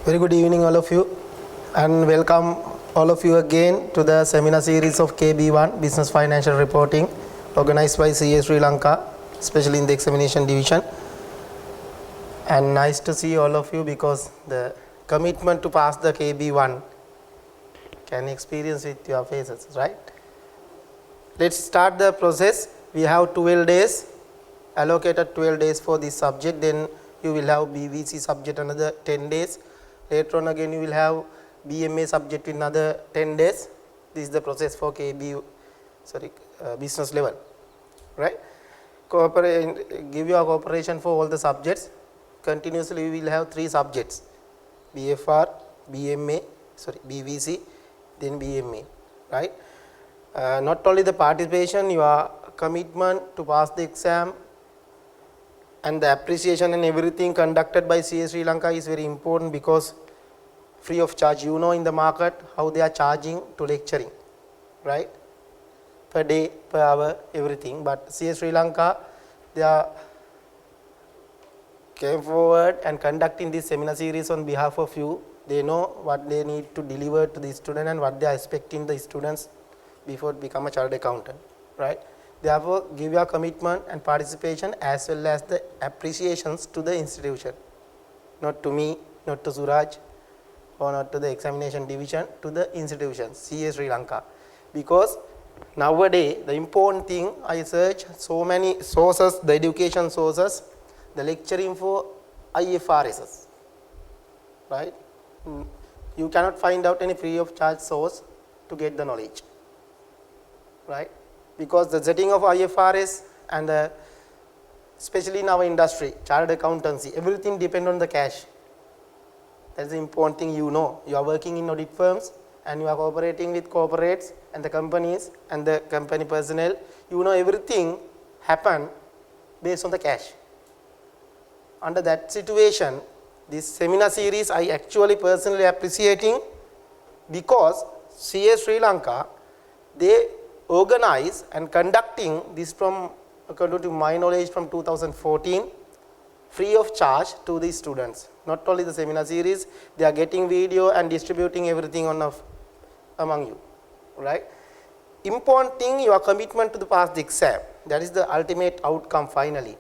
Very good evening all of you, and welcome all of you again to the seminar series of KB1 Business Financial Reporting, organized by CA Sri Lanka, especially in the examination division. And nice to see all of you because the commitment to pass the KB1 can experience with your faces, right? Let's start the process. We have 12 days, allocated 12 days for this subject. Then you will have BVC subject another 10 days. Later on again you will have BMA subject in another 10 days. This is the process for business level, right? Give your cooperation for all the subjects. Continuously we will have 3 subjects, BFR, BVC, then BMA, right? Not only the participation, your commitment to pass the exam and the appreciation and everything conducted by CA Sri Lanka is very important because free of charge. You know in the market how they are charging to lecturing, right? Per day, per hour, everything. But CA Sri Lanka, they are came forward and conducting this seminar series on behalf of you. They know what they need to deliver to the student and what they are expecting the students before become a chartered accountant, right? Therefore, give your commitment and participation as well as the appreciations to the institution, not to me, not to Suraj, or not to the examination division, to the institution, CA Sri Lanka. Because nowadays, the important thing, I search so many sources, the education sources, the lecturing for IFRSs, right? You cannot find out any free of charge source to get the knowledge, right? Because the setting of IFRS and especially in our industry, chartered accountancy, everything depends on the cash. That's the important thing you know. You are working in audit firms and you are cooperating with corporates and the companies and the company personnel. You know everything happen based on the cash. Under that situation, this seminar series I actually personally appreciating because CA Sri Lanka, they organize and conducting this from, according to my knowledge, from 2014, free of charge to the students. Not only the seminar series, they are getting video and distributing everything among you, right? Important thing, your commitment to the pass the exam. That is the ultimate outcome finally.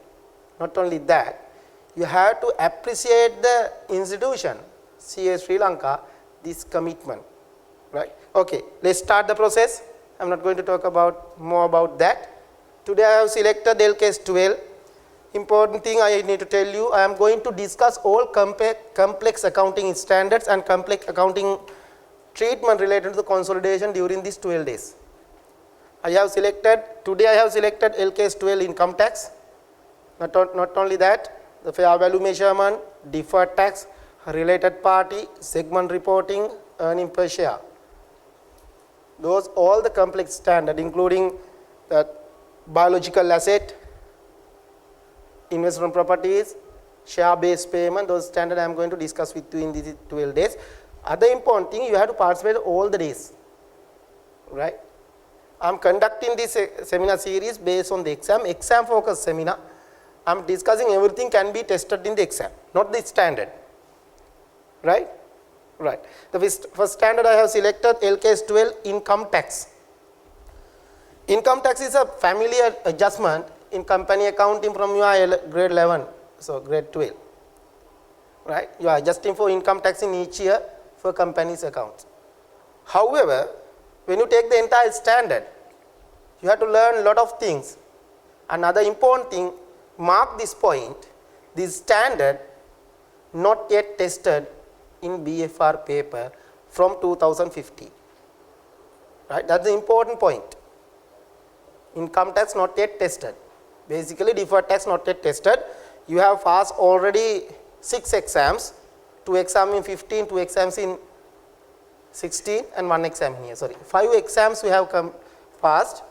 Not only that, you have to appreciate the institution, CA Sri Lanka, this commitment, right? Okay, let's start the process. I'm not going to talk more about that. Today I have selected LKS 12. Important thing I need to tell you, I am going to discuss all complex accounting standards and complex accounting treatment related to the consolidation during these 12 days. Today I have selected LKS 12 income tax. Not only that, the fair value measurement, deferred tax, related party, segment reporting, earning per share. Those all the complex standard, including the biological asset, investment properties, share-based payment, those standard I am going to discuss with you in these 12 days. Other important thing, you have to participate all the days, right? I am conducting this seminar series based on the exam focused seminar. I am discussing everything can be tested in the exam, not the standard, right? Right. The first standard I have selected LKS 12 income tax. Income tax is a familiar adjustment in company accounting from your grade 11, so grade 12, right? You are adjusting for income tax in each year for company's accounts. However, when you take the entire standard, you have to learn a lot of things. Another important thing, mark this point, this standard not yet tested in BFR paper from 2015, right? That's the important point. Income tax not yet tested. Basically, deferred tax not yet tested. You have passed already 6 exams, 2 exams in 15, 2 exams in 16, and 1 exam here. 5 exams you have passed.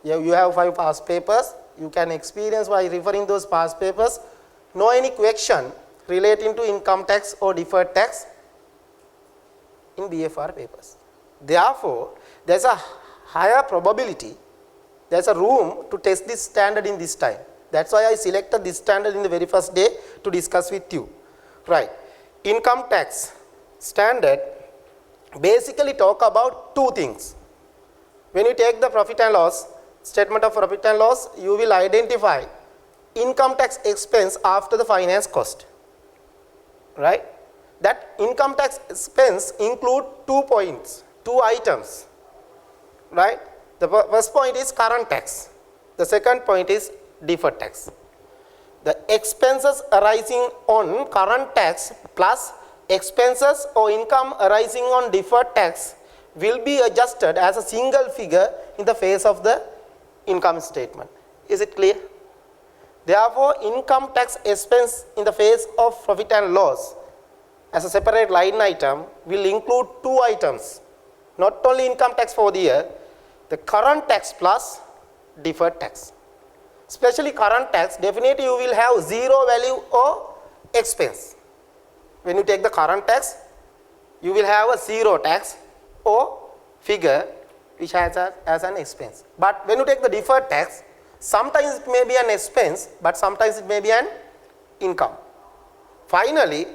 You have 5 past papers. You can experience by referring those past papers. Know any question relating to income tax or deferred tax in BFR papers. Therefore, there is a higher probability, there is a room to test this standard in this time. That's why I selected this standard in the very first day to discuss with you. Right. income tax standard basically talk about two things. When you take the profit and loss, statement of profit and loss, you will identify income tax expense after the finance cost, right? That income tax expense include 2 points, 2 items, right? The first point is current tax. The second point is deferred tax. The expenses arising on current tax plus expenses or income arising on deferred tax will be adjusted as a single figure in the face of the income statement. Is it clear? Therefore, income tax expense in the face of profit and loss as a separate line item will include 2 items. Not only income tax for the year, the current tax plus deferred tax. Especially current tax, definitely you will have zero value or expense. When you take the current tax, you will have a zero tax or figure which has as an expense. But when you take the deferred tax, sometimes it may be an expense, but sometimes it may be an income. Finally,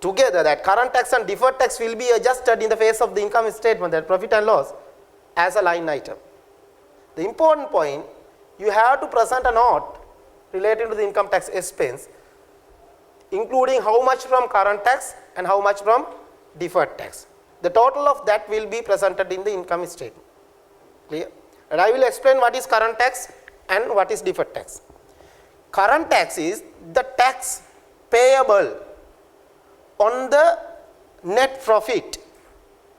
together that current tax and deferred tax will be adjusted in the face of the income statement, that profit and loss, as a line item. The important point, you have to present a note relating to the income tax expense, including how much from current tax and how much from deferred tax. The total of that will be presented in the income statement. Clear? And I will explain what is current tax and what is deferred tax. Current tax is the tax payable on the net profit,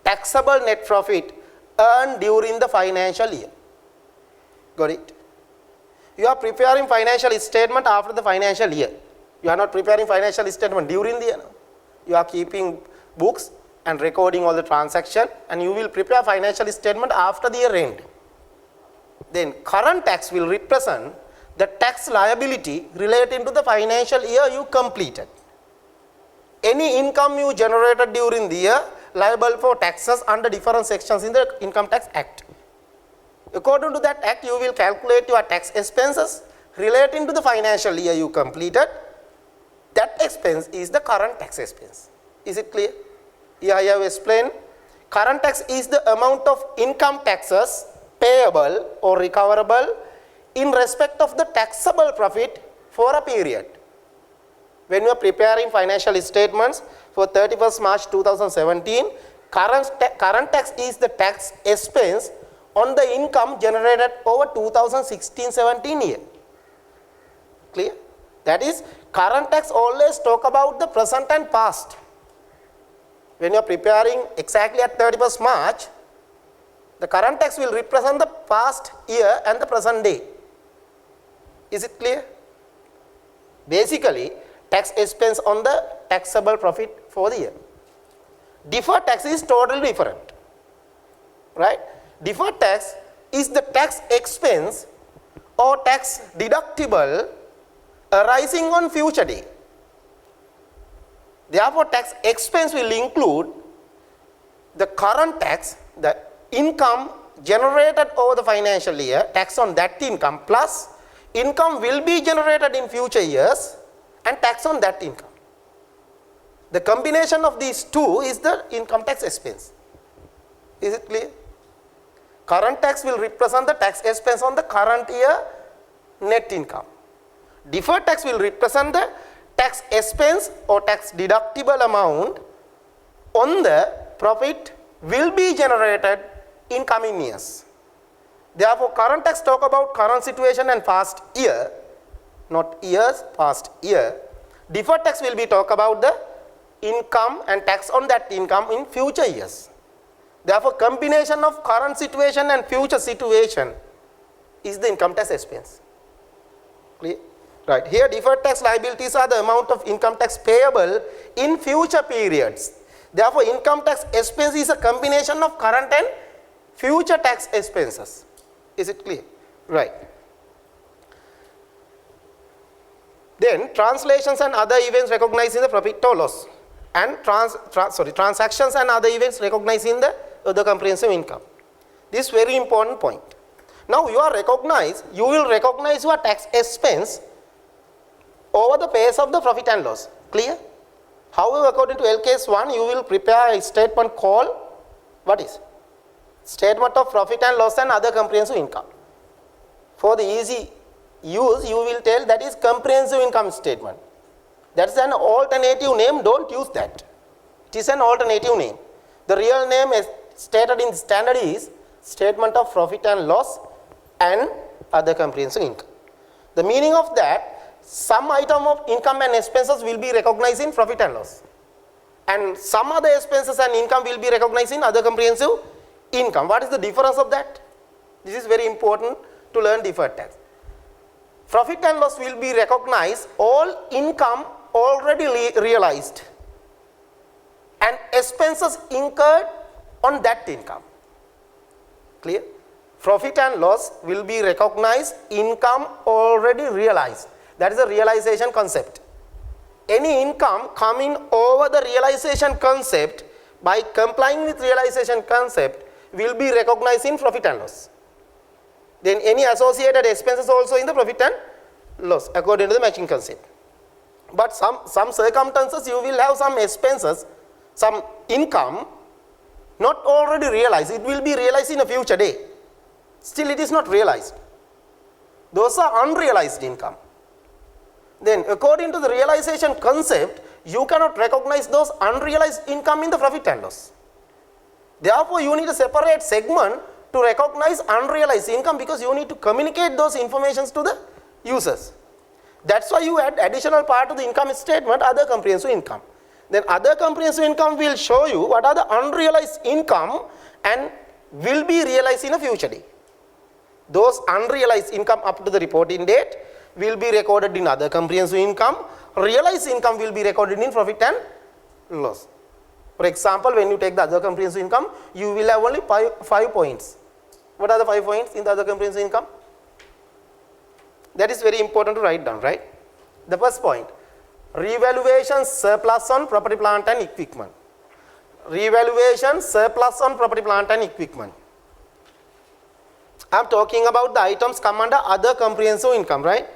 taxable net profit earned during the financial year. Got it? You are preparing financial statement after the financial year. You are not preparing financial statement during the year. You are keeping books and recording all the transaction, and you will prepare financial statement after the year end. Then current tax will represent the tax liability relating to the financial year you completed. Any income you generated during the year liable for taxes under different sections in the Income Tax Act. According to that act, you will calculate your tax expenses relating to the financial year you completed. That expense is the current tax expense. Is it clear? Here I have explained. Current tax is the amount of income taxes payable or recoverable in respect of the taxable profit for a period. When you are preparing financial statements for 31st March 2017, current tax is the tax expense on the income generated over 2016-17 year. Clear? That is, current tax always talk about the present and past. When you are preparing exactly at 31st March, the current tax will represent the past year and the present day. Is it clear? Basically, tax expense on the taxable profit for the year. Deferred tax is totally different, right? Deferred tax is the tax expense or tax deductible arising on future day. Therefore, tax expense will include the current tax, the income generated over the financial year, tax on that income, plus income will be generated in future years and tax on that income. The combination of these two is the income tax expense. Is it clear? Current tax will represent the tax expense on the current year net income. Deferred tax will represent the tax expense or tax deductible amount on the profit will be generated in coming years. Therefore, current tax talk about current situation and past year, not years, past year. Deferred tax will be talk about the income and tax on that income in future years. Therefore, combination of current situation and future situation is the income tax expense. Clear? Right. Here, deferred tax liabilities are the amount of income tax payable in future periods. Therefore, income tax expense is a combination of current and future tax expenses. Is it clear? Right. Then, translations and other events recognized in the profit or loss, and transactions and other events recognized in the other comprehensive income. This is very important point. Now, you will recognize your tax expense over the face of the profit and loss. Clear? However, according to LKS 1, you will prepare a statement called, what is? Statement of profit and loss and other comprehensive income. For the easy use, you will tell that is comprehensive income statement. That's an alternative name, don't use that. It is an alternative name. The real name is stated in the standard is statement of profit and loss and other comprehensive income. The meaning of that, some item of income and expenses will be recognized in profit and loss, and some other expenses and income will be recognized in other comprehensive income. What is the difference of that? This is very important to learn deferred tax. Profit and loss will be recognized all income already realized and expenses incurred on that income. Clear? Profit and loss will be recognized income already realized. That is the realization concept. Any income coming over the realization concept, by complying with realization concept, will be recognized in profit and loss. Then any associated expenses also in the profit and loss according to the matching concept. But some circumstances you will have some expenses, some income not already realized. It will be realized in a future day. Still it is not realized. Those are unrealized income. Then according to the realization concept, you cannot recognize those unrealized income in the profit and loss. Therefore, you need a separate segment to recognize unrealized income, because you need to communicate those informations to the users. That's why you add additional part to the income statement, other comprehensive income. Then other comprehensive income will show you what are the unrealized income and will be realized in a future day. Those unrealized income up to the reporting date will be recorded in other comprehensive income. Realized income will be recorded in profit and loss. For example, when you take the other comprehensive income, you will have only five points. What are the 5 points in the other comprehensive income? That is very important to write down, right? The first point, revaluation surplus on property, plant and equipment. Revaluation surplus on property, plant and equipment. I am talking about the items come under other comprehensive income, right?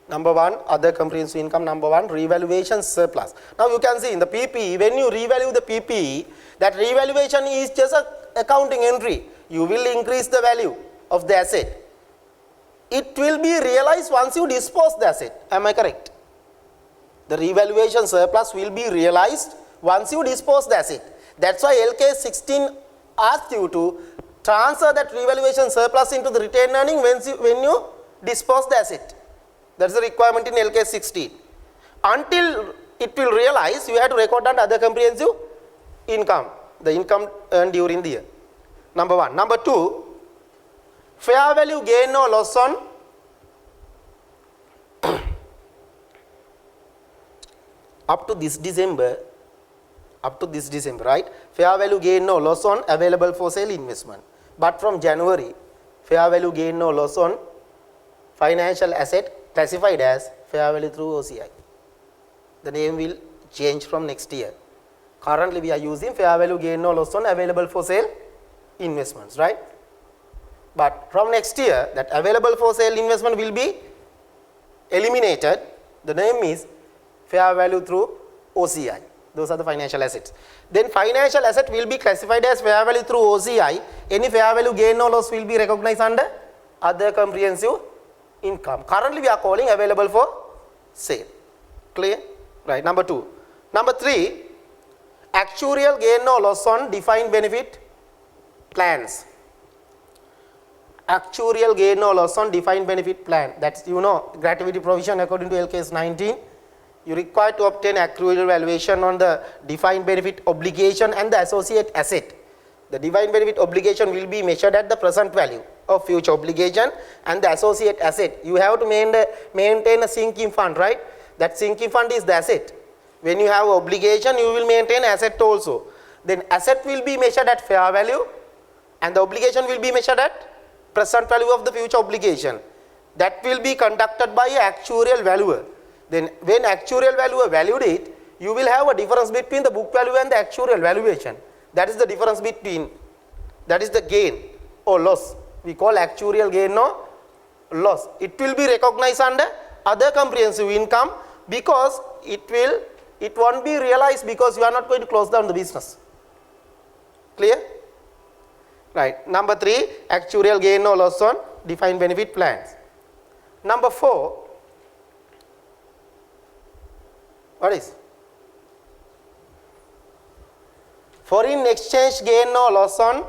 Number 1, other comprehensive income. Number 1, revaluation surplus. Now you can see in the PPE, when you revalue the PPE, that revaluation is just an accounting entry. You will increase the value of the asset. It will be realized once you dispose the asset. Am I correct? The revaluation surplus will be realized once you dispose the asset. That's why LK 16 asked you to transfer that revaluation surplus into the retained earning when you dispose the asset. That's the requirement in LK 16. Until it will realize, you have to record down other comprehensive income, the income earned during the year. Number 1. Number 2, fair value gain or loss on up to this December, right? Fair value gain or loss on available for sale investment. But from January, fair value gain or loss on financial asset classified as fair value through OCI. The name will change from next year. Currently we are using fair value gain or loss on available for sale investments, right? But from next year, that available for sale investment will be eliminated. The name is fair value through OCI. Those are the financial assets. Then financial asset will be classified as fair value through OCI. Any fair value gain or loss will be recognized under other comprehensive income. Currently we are calling available for sale. Clear? Right. Number 2. Number 3, actuarial gain or loss on defined benefit plans. Actuarial gain or loss on defined benefit plan. That's, you know, gratuity provision according to LKS 19. You require to obtain actuarial valuation on the defined benefit obligation and the associate asset. The defined benefit obligation will be measured at the present value of future obligation, and the associate asset, you have to maintain a sinking fund, right? That sinking fund is the asset. When you have obligation, you will maintain asset also. Then asset will be measured at fair value and the obligation will be measured at present value of the future obligation. that will be conducted by actuarial valuer. Then when actuarial valuer valued it, you will have a difference between the book value and the actuarial valuation. That is the difference between, that is the gain or loss. We call actuarial gain or loss. It will be recognized under other comprehensive income because it won't be realized because you are not going to close down the business. Clear? Right. Number 3, actuarial gain or loss on defined benefit plans. Number 4, what is? Foreign exchange gain or loss on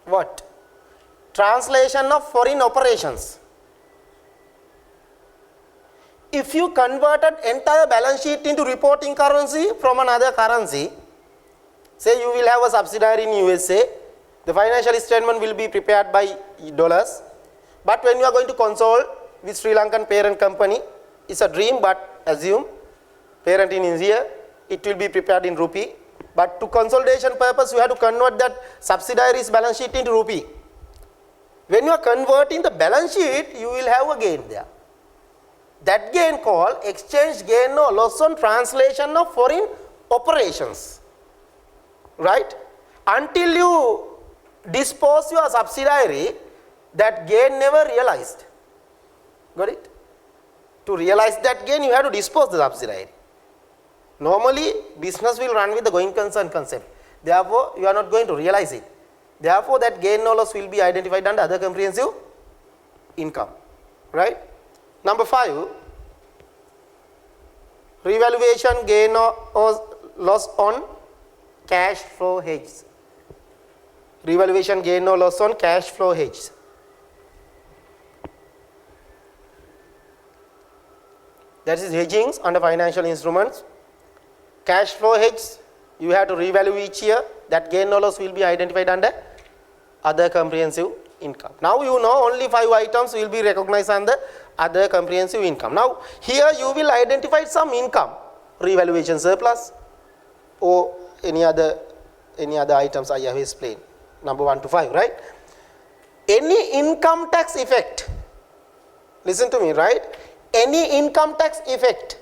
what? Translation of foreign operations. If you converted entire balance sheet into reporting currency from another currency, say you will have a subsidiary in USA, the financial statement will be prepared by dollars, but when you are going to console with Sri Lankan parent company, it's a dream, but assume parent in India, it will be prepared in rupee, but to consolidation purpose you have to convert that subsidiary's balance sheet into rupee. When you are converting the balance sheet, you will have a gain there. That gain called exchange gain or loss on translation of foreign operations, right? Until you dispose your subsidiary, that gain never realized. Got it? To realize that gain, you have to dispose the subsidiary. Normally, business will run with the going concern concept. Therefore, you are not going to realize it. Therefore, that gain or loss will be identified under other comprehensive income, right? Number 5, revaluation gain or loss on cash flow hedge. Revaluation gain or loss on cash flow hedge. That is hedging under financial instruments. Cash flow hedge, you have to revalue each year. That gain or loss will be identified under other comprehensive income. Now you know only 5 items will be recognized under other comprehensive income. Now here you will identify some income, revaluation surplus or any other items I have explained, number 1 to 5, right? Any income tax effect, listen to me, right? Any income tax effect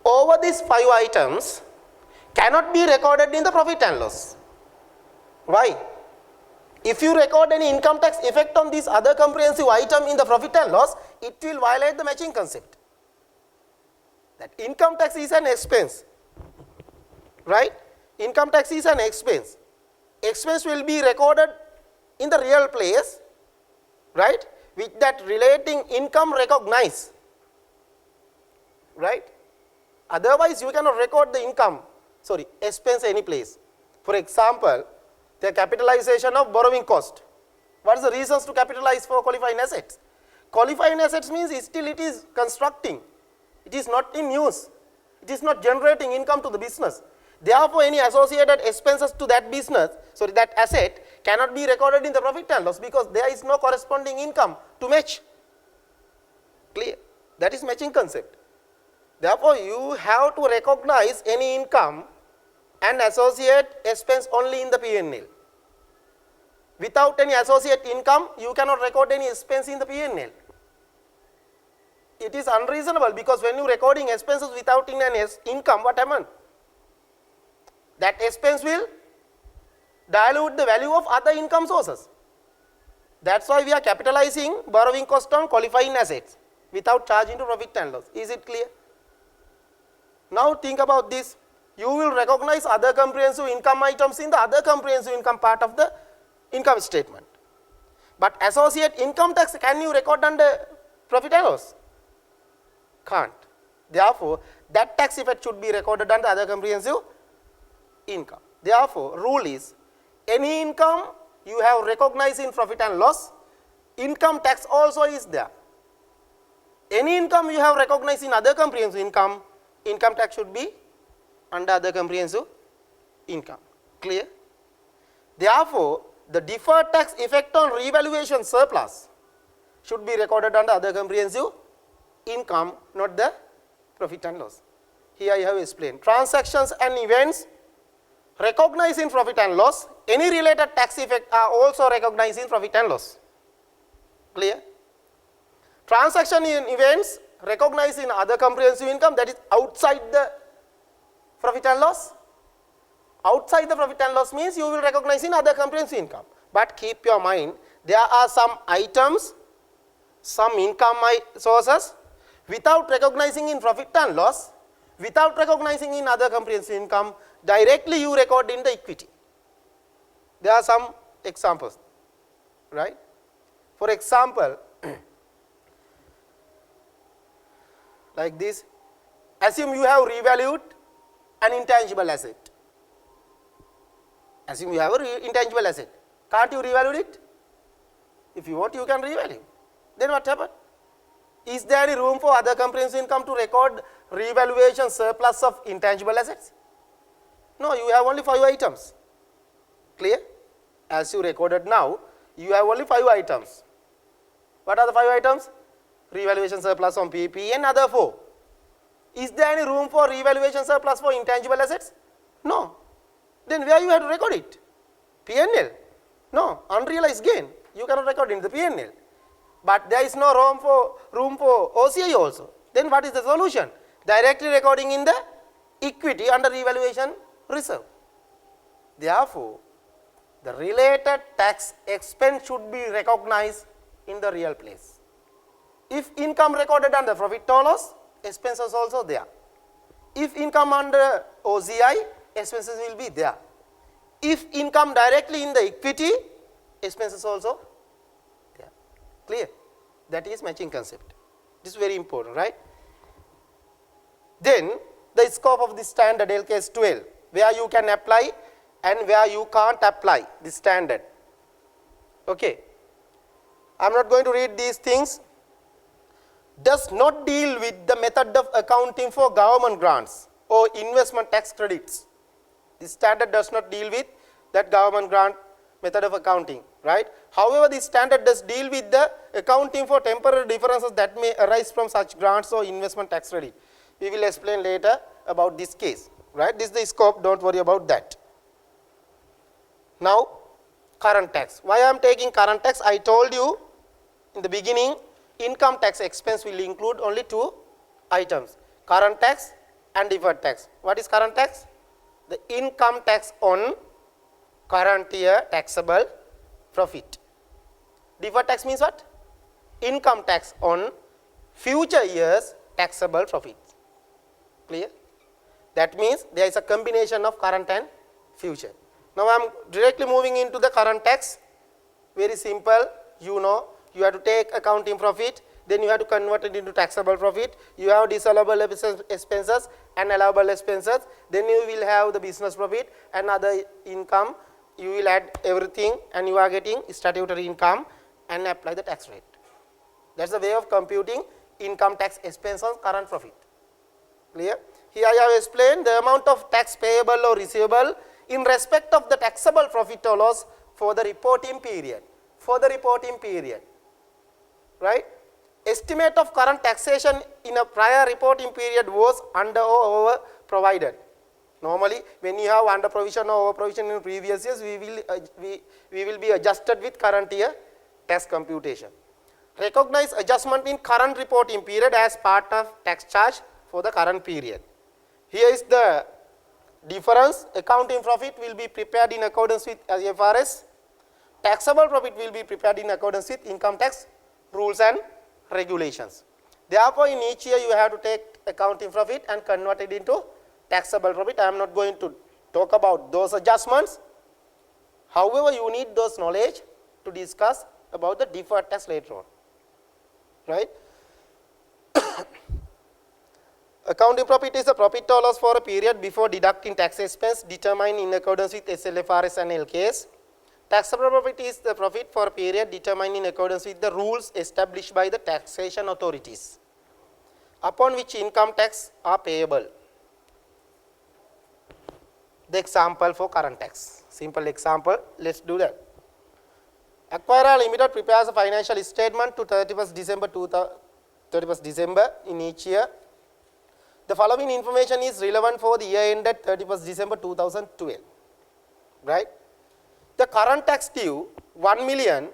over these 5 items cannot be recorded in the profit and loss. Why? If you record any income tax effect on this other comprehensive item in the profit and loss, it will violate the matching concept. That income tax is an expense, right? Income tax is an expense. Expense will be recorded in the real place, right? With that relating income recognized, right? Otherwise, you cannot record the expense any place. For example, the capitalization of borrowing cost. What is the reasons to capitalize for qualifying assets? Qualifying assets means still it is constructing. It is not in use. It is not generating income to the business. Therefore, any associated expenses to that that asset cannot be recorded in the profit and loss because there is no corresponding income to match. Clear? That is matching concept. Therefore, you have to recognize any income and associate expense only in the P&L. Without any associate income, you cannot record any expense in the P&L. It is unreasonable because when you are recording expenses without an income, what happens? That expense will dilute the value of other income sources. That's why we are capitalizing borrowing cost on qualifying assets without charging to profit and loss. Is it clear? Now think about this. You will recognize other comprehensive income items in the other comprehensive income part of the income statement. But associate income tax, can you record under profit and loss? Can't. Therefore, that tax effect should be recorded under other comprehensive income. Therefore, rule is any income you have recognized in profit and loss, income tax also is there. Any income you have recognized in other comprehensive income, income tax should be under other comprehensive income. Clear? Therefore, the deferred tax effect on revaluation surplus should be recorded under other comprehensive income, not the profit and loss. Here I have explained. Transactions and events recognized in profit and loss, any related tax effect are also recognized in profit and loss. Clear? Transaction in events recognized in other comprehensive income, that is outside the profit and loss. Outside the profit and loss means you will recognize in other comprehensive income. But keep your mind, there are some items, some income sources, without recognizing in profit and loss, without recognizing in other comprehensive income, directly you record in the equity. There are some examples, right? For example, like this, assume you have revalued an intangible asset. Assume you have an intangible asset. Can't you revalue it? If you want, you can revalue. Then what happened? Is there any room for other comprehensive income to record revaluation surplus of intangible assets? No, you have only 5 items. Clear? As you recorded now, you have only 5 items. What are the 5 items? Revaluation surplus on PP and other 4. Is there any room for revaluation surplus for intangible assets? No. Then where you have to record it? P&L? No. Unrealized gain. You cannot record in the P&L. But there is no room for OCI also. Then what is the solution? Directly recording in the equity under revaluation reserve. Therefore, the related tax expense should be recognized in the real place. If income recorded under profit or loss, expenses also there. If income under OCI, expenses will be there. If income directly in the equity, expenses also there. Clear? That is matching concept. This is very important, right? Then the scope of the standard LKS 12, where you can apply and where you can't apply the standard. Okay. I am not going to read these things. Does not deal with the method of accounting for government grants or investment tax credits. The standard does not deal with that government grant method of accounting, right? However, the standard does deal with the accounting for temporary differences that may arise from such grants or investment tax credit. We will explain later about this case, right? This is the scope, don't worry about that. Now, current tax. Why I am taking current tax? I told you in the beginning, income tax expense will include only 2 items, current tax and deferred tax. What is current tax? The income tax on current year taxable profit. Deferred tax means what? Income tax on future years taxable profit. Clear? That means there is a combination of current and future. Now I am directly moving into the current tax. Very simple, you know, you have to take accounting profit, then you have to convert it into taxable profit. You have disallowable expenses and allowable expenses. Then you will have the business profit and other income. You will add everything and you are getting statutory income and apply the tax rate. That is the way of computing income tax expense on current profit. Clear? Here I have explained the amount of tax payable or receivable in respect of the taxable profit or loss for the reporting period. For the reporting period. Right? Estimate of current taxation in a prior reporting period was under or over provided. Normally, when you have under provision or over provision in previous years, we will be adjusted with current year tax computation. Recognize adjustment in current reporting period as part of tax charge for the current period. Here is the difference. Accounting profit will be prepared in accordance with IFRS. Taxable profit will be prepared in accordance with income tax rules and regulations. Therefore, in each year you have to take accounting profit and convert it into taxable profit. I am not going to talk about those adjustments. However, you need those knowledge to discuss about the deferred tax later on. Right? Accounting profit is the profit or loss for a period before deducting tax expense determined in accordance with SLFRS and LKS. Taxable profit is the profit for a period determined in accordance with the rules established by the taxation authorities, upon which income tax are payable. The example for current tax. Simple example, let's do that. Acquirer Limited prepares a financial statement to 31st December in each year. The following information is relevant for the year ended 31st December 2012. Right? The current tax due 1 million.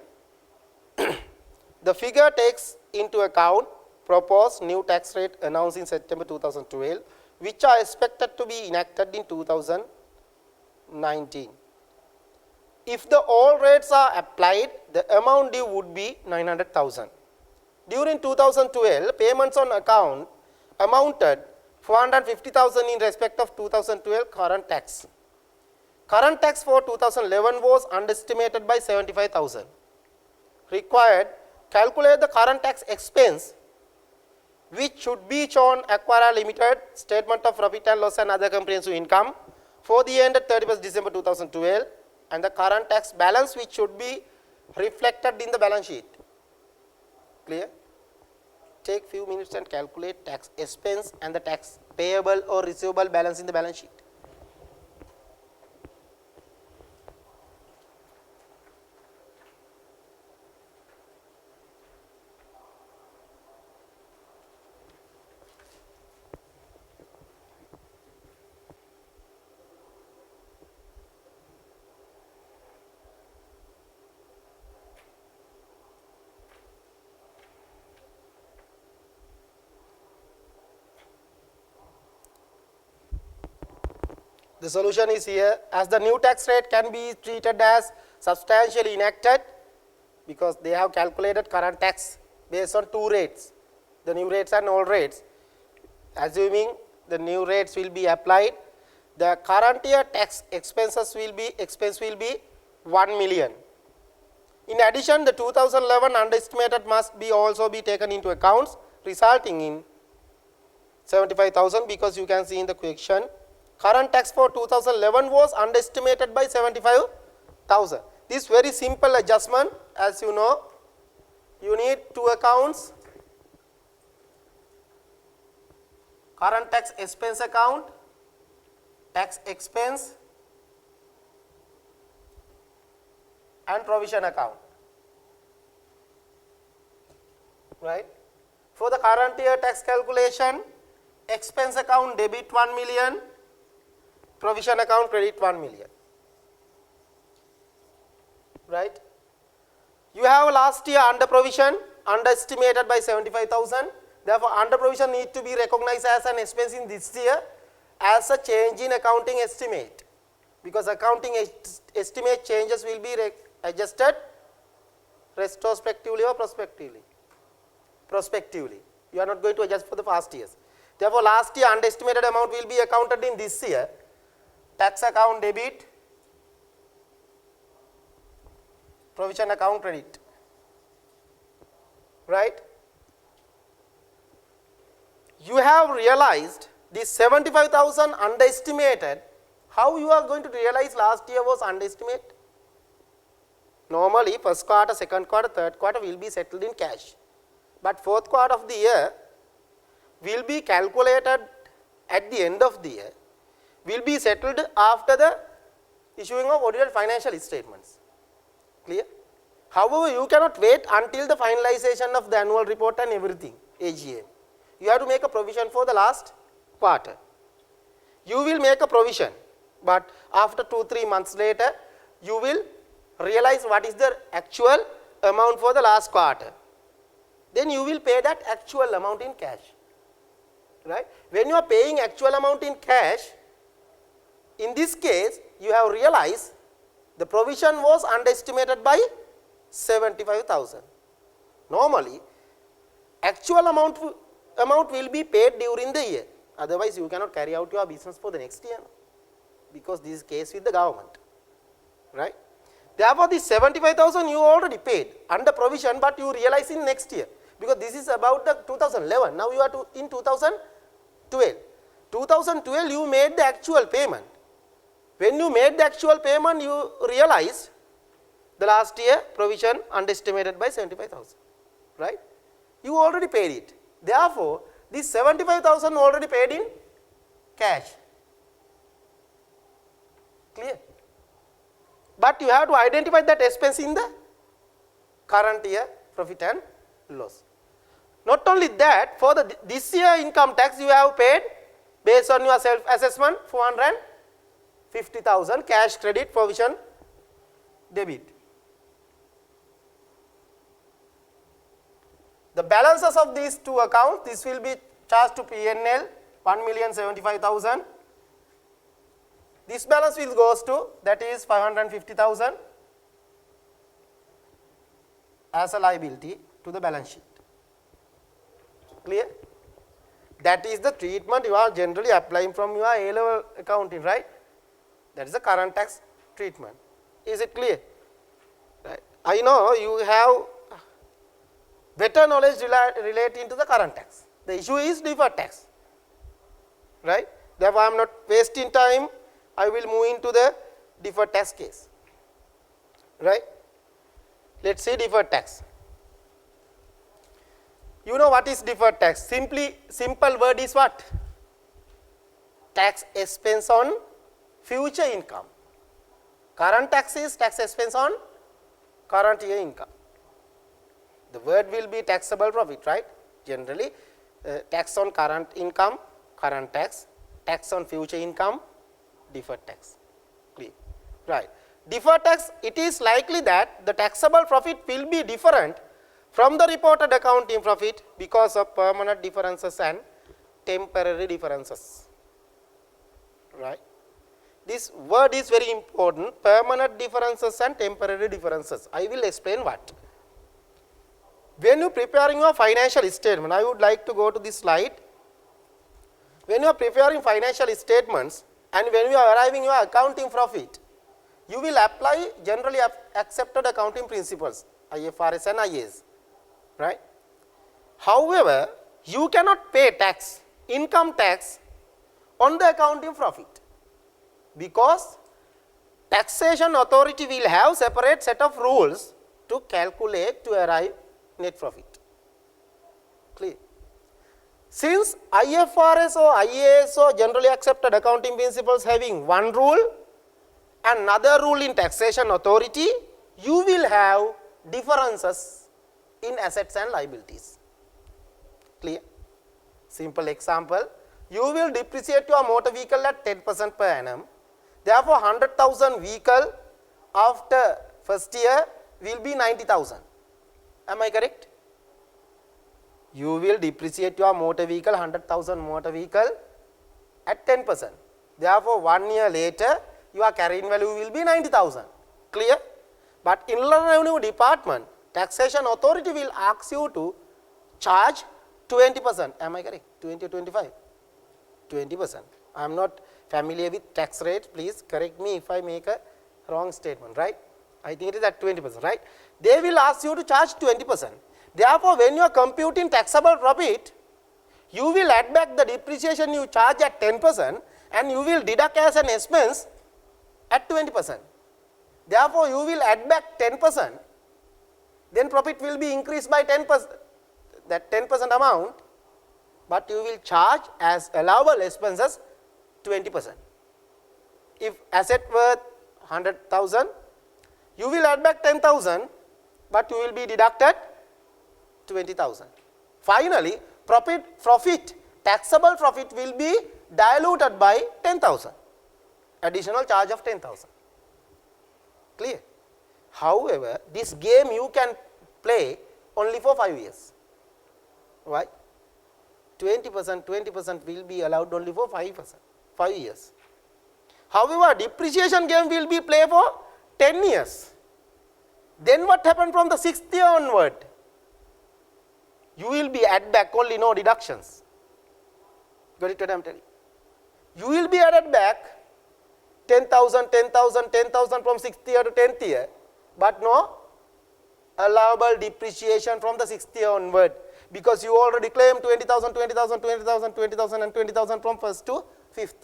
The figure takes into account proposed new tax rate announced in September 2012, which are expected to be enacted in 2019. If the all rates are applied, the amount due would be 900,000. During 2012, payments on account amounted 450,000 in respect of 2012 current tax. Current tax for 2011 was underestimated by 75,000. Required, calculate the current tax expense, which should be shown Aquara Limited statement of profit and loss and other comprehensive income for the year ended 31st December 2012, and the current tax balance, which should be reflected in the balance sheet. Clear? Take few minutes and calculate tax expense and the tax payable or receivable balance in the balance sheet. The solution is here. As the new tax rate can be treated as substantially enacted, because they have calculated current tax based on two rates, the new rates and old rates. Assuming the new rates will be applied, the current year tax expense will be 1 million. In addition, the 2011 underestimated must be also be taken into account, resulting in 75,000, because you can see in the question, current tax for 2011 was underestimated by 75,000. This very simple adjustment, as you know, you need two accounts, current tax expense account, tax expense and provision account. Right? For the current year tax calculation, expense account debit 1 million, provision account credit 1 million. Right? You have last year under provision, underestimated by 75,000. Therefore, under provision need to be recognized as an expense in this year as a change in accounting estimate, because accounting estimate changes will be adjusted retrospectively or prospectively. Prospectively. You are not going to adjust for the past years. Therefore, last year underestimated amount will be accounted in this year. Tax account debit, provision account credit. Right? You have realized this 75,000 underestimated. How you are going to realize last year was underestimated? Normally, first quarter, second quarter, third quarter will be settled in cash. But fourth quarter of the year will be calculated at the end of the year, will be settled after the issuing of audited financial statements. Clear? However, you cannot wait until the finalization of the annual report and everything, AGM. You have to make a provision for the last quarter. You will make a provision, but after 2-3 months later, you will realize what is the actual amount for the last quarter. Then you will pay that actual amount in cash. Right? When you are paying actual amount in cash, in this case, you have realized the provision was underestimated by 75,000. Normally, actual amount will be paid during the year. Otherwise, you cannot carry out your business for the next year, because this is case with the government. Right? Therefore, this 75,000 you already paid under provision, but you realize in next year, because this is about the 2011. Now you are in 2012. 2012 you made the actual payment. When you made the actual payment, you realized the last year provision underestimated by 75,000. Right? You already paid it. Therefore, this 75,000 already paid in cash. Clear? But you have to identify that expense in the current year profit and loss. Not only that, for this year income tax you have paid based on your self-assessment, 450,000 cash credit provision debit. The balances of these two accounts, this will be charged to P&L, 1,75,000. This balance will goes to, that is 550,000 as a liability to the balance sheet. Clear? That is the treatment you are generally applying from your A-level accounting, right? That is the current tax treatment. Is it clear? Right. I know you have better knowledge relating to the current tax. The issue is deferred tax, right? Therefore, I am not wasting time. I will move into the deferred tax case, right? Let's see deferred tax. You know what is deferred tax? Simple word is what? Tax expense on future income. Current tax is tax expense on current year income. The word will be taxable profit, right? Generally, tax on current income, current tax, tax on future income, deferred tax. Clear? Right. Deferred tax, it is likely that the taxable profit will be different from the reported accounting profit because of permanent differences and temporary differences. Right? This word is very important, permanent differences and temporary differences. I will explain what. When you are preparing your financial statement, I would like to go to this slide. When you are preparing financial statements and when you are arriving your accounting profit, you will apply generally accepted accounting principles, IFRS and IAS, right? However, you cannot pay tax, income tax on the accounting profit because taxation authority will have separate set of rules to calculate to arrive net profit. Clear? Since IFRS or IAS or generally accepted accounting principles having one rule, another rule in taxation authority, you will have differences in assets and liabilities. Clear? Simple example, you will depreciate your motor vehicle at 10% per annum. Therefore, 100,000 vehicle after first year will be 90,000. Am I correct? You will depreciate your motor vehicle, 100,000 motor vehicle at 10%. Therefore, 1 year later, your carrying value will be 90,000. Clear? But Inland Revenue Department, taxation authority will ask you to charge 20%. Am I correct? 20 or 25? 20%. I am not familiar with tax rate. Please correct me if I make a wrong statement, right? I think it is at 20%, right? They will ask you to charge 20%. Therefore, when you are computing taxable profit, you will add back the depreciation you charge at 10% and you will deduct as an expense at 20%. Therefore, you will add back 10%, then profit will be increased by 10%, that 10% amount, but you will charge as allowable expenses 20%. If asset worth 100,000, you will add back 10,000, but you will be deducted 20,000. Finally, profit, taxable profit will be diluted by 10,000, additional charge of 10,000. Clear? However, this game you can play only for 5 years. Why? 20% will be allowed only for 5 years. However, depreciation game will be played for 10 years. Then what happened from the 6th year onward? You will be add back only, no deductions. Got it what I am telling? You will be added back 10,000, 10,000, 10,000 from 6th year to 10th year, but no allowable depreciation from the 6th year onward, because you already claimed 20,000, 20,000, 20,000, 20,000 and 20,000 from 1st to 5th.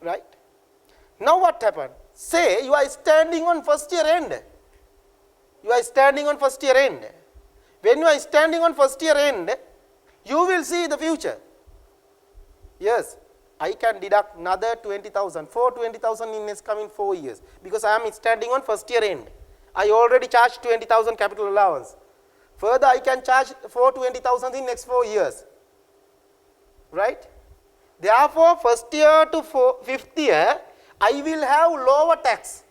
Right? Now what happened? Say you are standing on first year end. You are standing on first year end. When you are standing on first year end, you will see the future. Yes, I can deduct another 20,000, for 20,000 in next coming 4 years, because I am standing on first year end. I already charged 20,000 capital allowance. Further, I can charge for 20,000 in next 4 years. Right? Therefore, first year to fifth year, I will have lower tax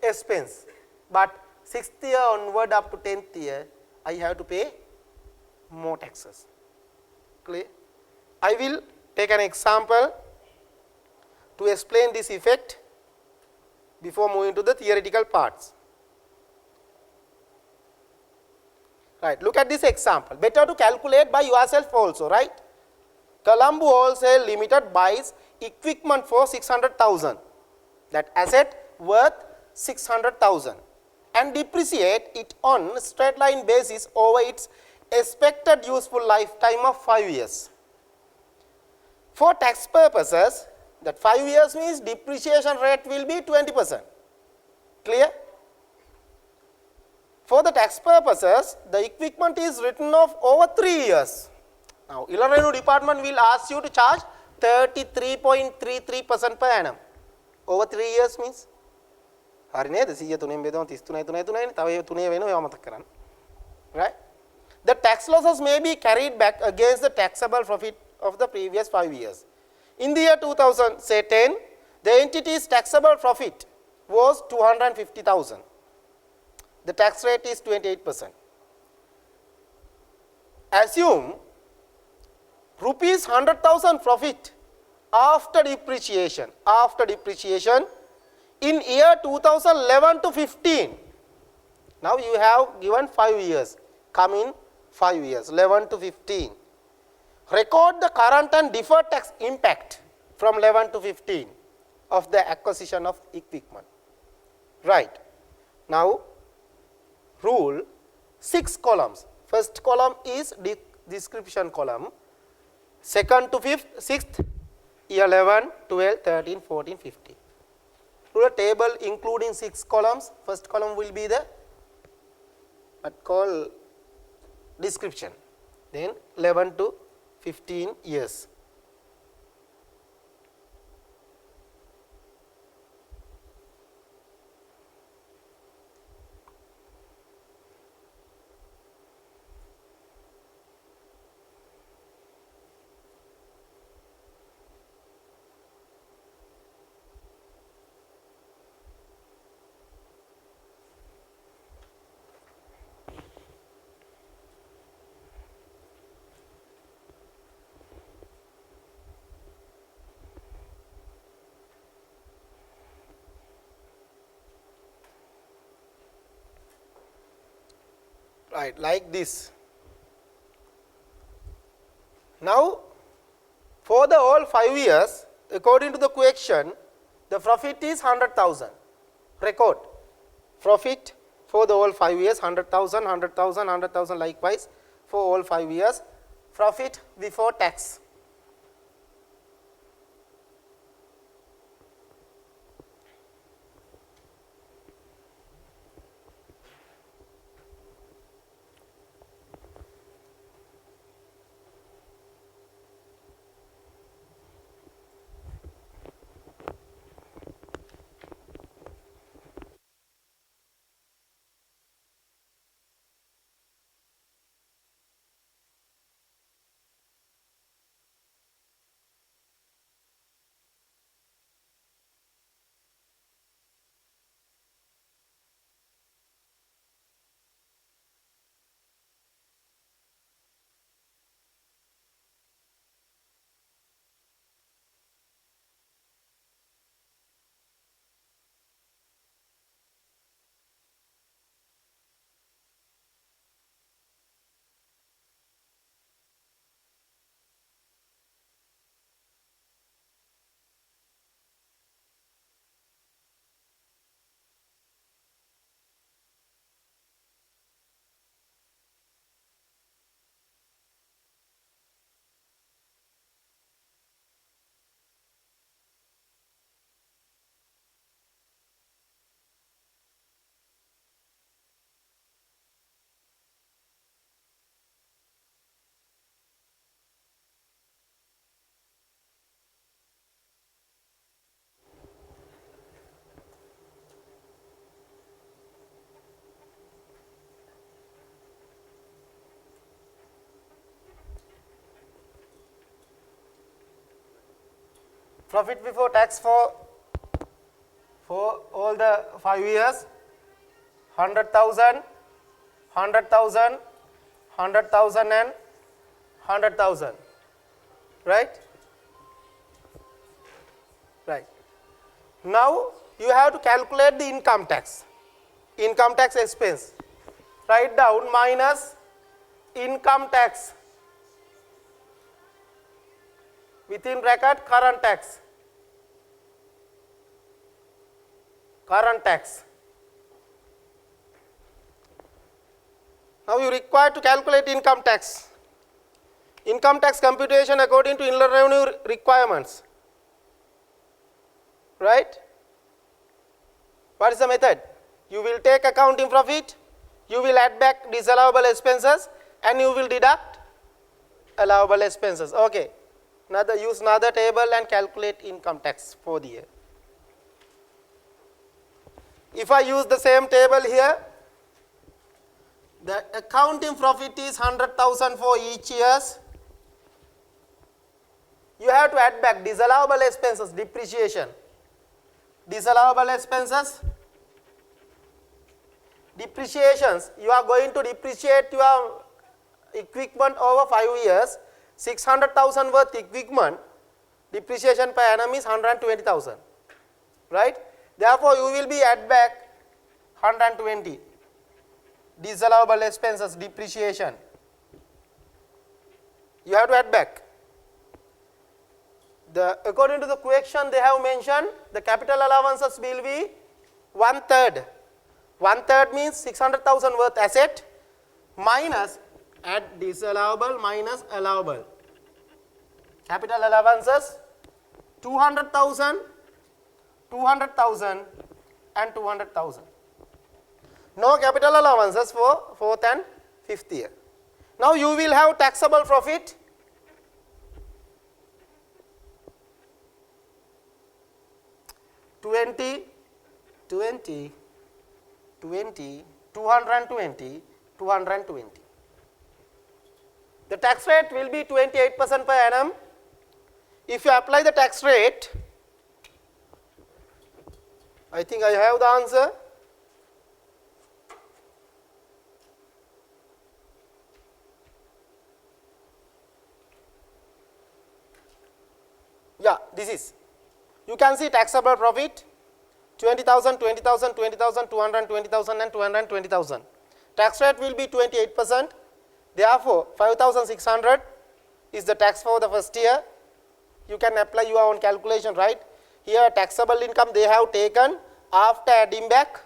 expense. But sixth year onward up to 10th year, I have to pay more taxes. Clear? I will take an example to explain this effect before moving to the theoretical parts. Right, look at this example. Better to calculate by yourself also, right? Colombo Wholesale Limited buys equipment for 600,000. That asset worth 600,000 and depreciate it on straight line basis over its expected useful lifetime of 5 years. For tax purposes, that 5 years means depreciation rate will be 20%. Clear? For the tax purposes, the equipment is written off over 3 years. Now, Illinois department will ask you to charge 33.33% per annum. Over 3 years means? Right? The tax losses may be carried back against the taxable profit of the previous 5 years. In the year 2010, the entity's taxable profit was 250,000. The tax rate is 28%. Assume rupees 100,000 profit after depreciation. In year 2011 to 15. Now you have given 5 years. Come in 5 years, 11 to 15. Record the current and deferred tax impact from 11 to 15 of the acquisition of equipment. Right. Now, rule 6 columns. First column is description column. Second to fifth, sixth, 11, 12, 13, 14, 15. Rule a table including 6 columns. First column will be the what called description. Then 11 to 15 years. Right, like this. Now, for the all 5 years, according to the question, the profit is 100,000. Record profit for the all 5 years, 100,000, 100,000, 100,000 likewise for all 5 years. Profit before tax. Profit before tax for all the 5 years, 100,000, 100,000, 100,000 and 100,000, right? Right. Now you have to calculate the income tax expense. Write down minus income tax within bracket current tax. Current tax. Now you require to calculate income tax. Income tax computation according to Inland Revenue requirements. Right? What is the method? You will take accounting profit, you will add back disallowable expenses, and you will deduct allowable expenses. Okay. Use another table and calculate income tax for the year. If I use the same table here, the accounting profit is 100,000 for each year. You have to add back disallowable expenses, depreciation. Disallowable expenses, depreciations, you are going to depreciate your equipment over 5 years. 600,000 worth equipment, depreciation per annum is 120,000, right? Therefore, you will be add back 120 disallowable expenses, depreciation. You have to add back. According to the question they have mentioned, the capital allowances will be 1/3. 1/3 means 600,000 worth asset minus add disallowable minus allowable. Capital allowances 200,000, 200,000 and 200,000. No capital allowances for 4th and 5th year. Now you will have taxable profit. $20, $20, $20, $220, $220. The tax rate will be 28% per annum. If you apply the tax rate, I think I have the answer. Yeah, this is. You can see taxable profit 20,000, 20,000, 20,000, 220,000 and 220,000. Tax rate will be 28%. Therefore, 5,600 is the tax for the first year. You can apply your own calculation, right? Here taxable income they have taken after adding back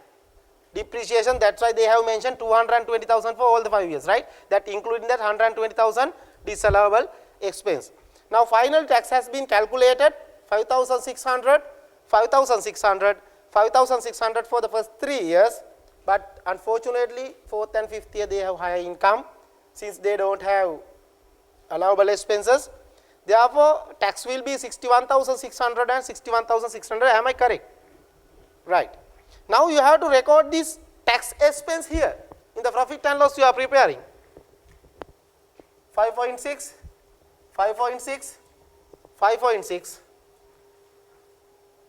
depreciation. That's why they have mentioned 220,000 for all the 5 years, right? That including that 120,000 disallowable expense. Now final tax has been calculated 5,600, 5,600, 5,600 for the first 3 years. But unfortunately 4th and 5th year they have higher income since they don't have allowable expenses. Therefore, tax will be 61,600 and 61,600. Am I correct? Right. Now you have to record this tax expense here in the profit and loss you are preparing. 5.6, 5.6, 5.6,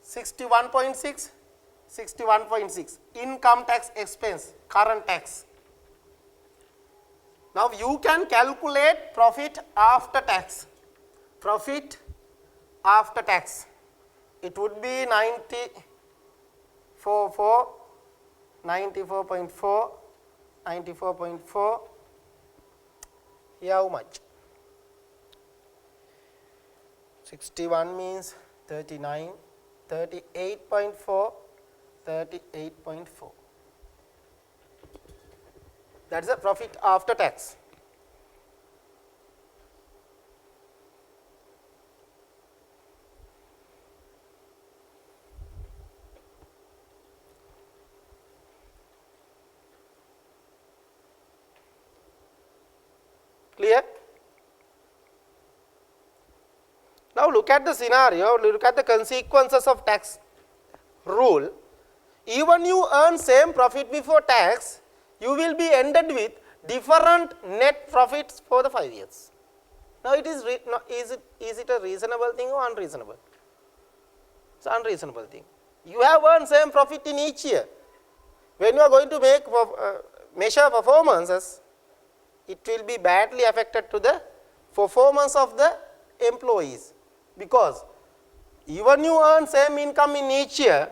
61.6, 61.6. Income tax expense, current tax. Now you can calculate profit after tax. Profit after tax. It would be 94.4, 94.4, 94.4. Here how much? 61 means 39, 38.4, 38.4. That is the profit after tax. Clear? Now look at the scenario, look at the consequences of tax rule. Even you earn same profit before tax, you will be ended with different net profits for the 5 years. Now it is, is it a reasonable thing or unreasonable? It's an unreasonable thing. You have earned same profit in each year. When you are going to make measure performances, it will be badly affected to the performance of the employees, because even you earn same income in each year,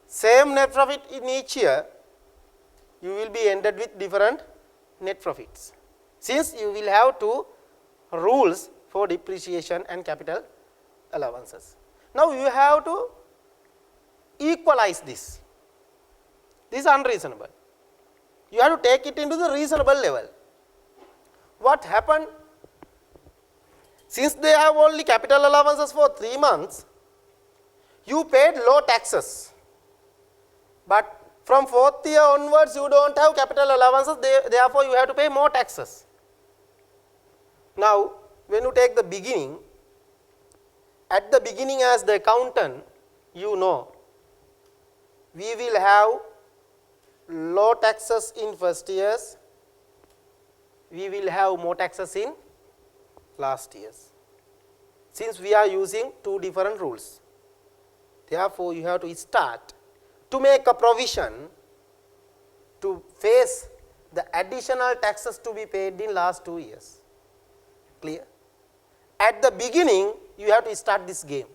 same net profit in each year, you will be ended with different net profits, since you will have two rules for depreciation and capital allowances. Now you have to equalize this. This is unreasonable. You have to take it into the reasonable level. What happened? Since they have only capital allowances for 3 months, you paid low taxes. But from 4th year onwards, you don't have capital allowances, therefore you have to pay more taxes. Now, when you take the beginning, at the beginning as the accountant, you know, we will have low taxes in first years, we will have more taxes in last years, since we are using two different rules. Therefore, you have to start to make a provision to face the additional taxes to be paid in last 2 years. Clear? At the beginning, you have to start this game.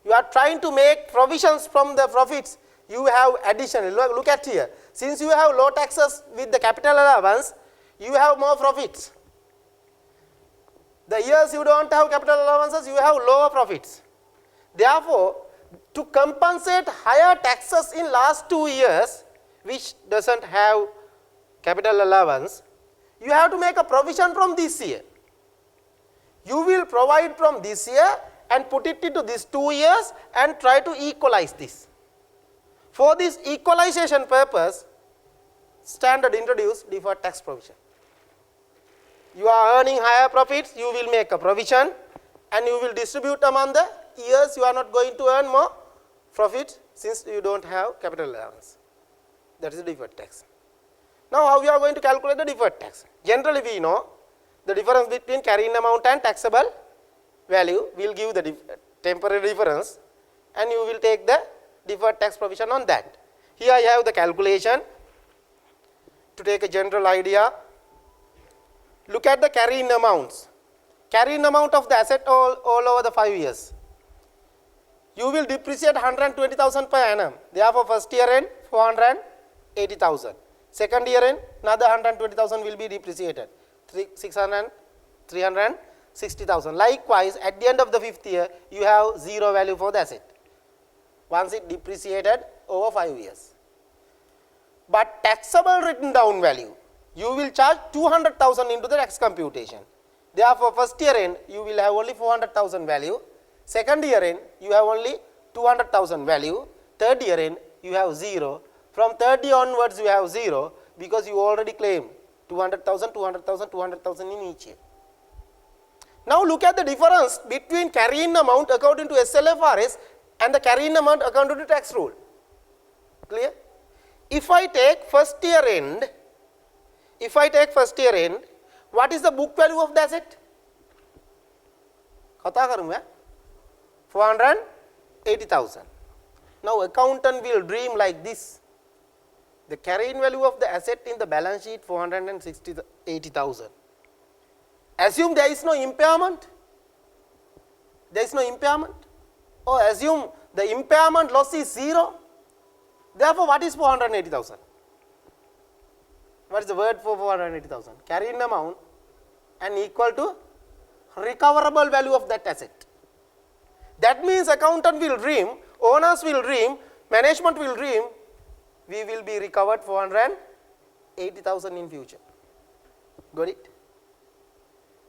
You are trying to make provisions from the profits. You have additional. Look at here. Since you have low taxes with the capital allowance, you have more profits. The years you don't have capital allowances, you have lower profits. Therefore, to compensate higher taxes in last 2 years, which doesn't have capital allowance, you have to make a provision from this year. You will provide from this year and put it into these 2 years and try to equalize this. For this equalization purpose, standard introduced deferred tax provision. You are earning higher profits, you will make a provision and you will distribute among the years you are not going to earn more profit, since you don't have capital allowance. That is the deferred tax. Now, how we are going to calculate the deferred tax? Generally, we know the difference between carrying amount and taxable value will give the temporary difference, and you will take the deferred tax provision on that. Here I have the calculation to take a general idea. Look at the carrying amounts. Carrying amount of the asset all over the 5 years. You will depreciate 120,000 per annum. Therefore, first year end 480,000. Second year end another 120,000 will be depreciated. 360,000. Likewise, at the end of the 5th year, you have zero value for the asset, once it depreciated over 5 years. But taxable written down value, you will charge 200,000 into the tax computation. Therefore, first year end, you will have only 400,000 value. Second year end, you have only 200,000 value. Third year end, you have zero. From 30 onwards, you have zero, because you already claimed 200,000, 200,000, 200,000 in each year. Now look at the difference between carrying amount according to SLFRS and the carrying amount according to tax rule. Clear? If I take first year end, what is the book value of the asset? 480,000. Now accountant will dream like this. The carrying value of the asset in the balance sheet 480,000. Assume there is no impairment. Or assume the impairment loss is zero. Therefore, what is 480,000? What is the word for 480,000? Carrying amount and equal to recoverable value of that asset. That means accountant will dream, owners will dream, management will dream, we will be recovered 480,000 in future. Got it?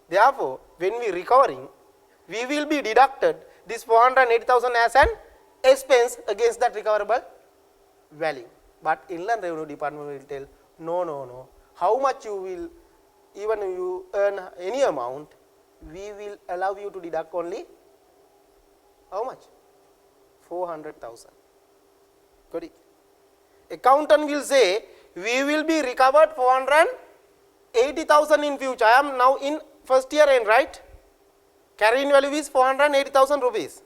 Therefore, when we recovering, we will be deducted this 480,000 as an expense against that recoverable value. But Inland Revenue Department will tell, no. How much you will, even if you earn any amount, we will allow you to deduct only how much? 400,000. Got it? Accountant will say, we will be recovered 480,000 in future. I am now in first year end, right? Carrying value is 480,000 rupees.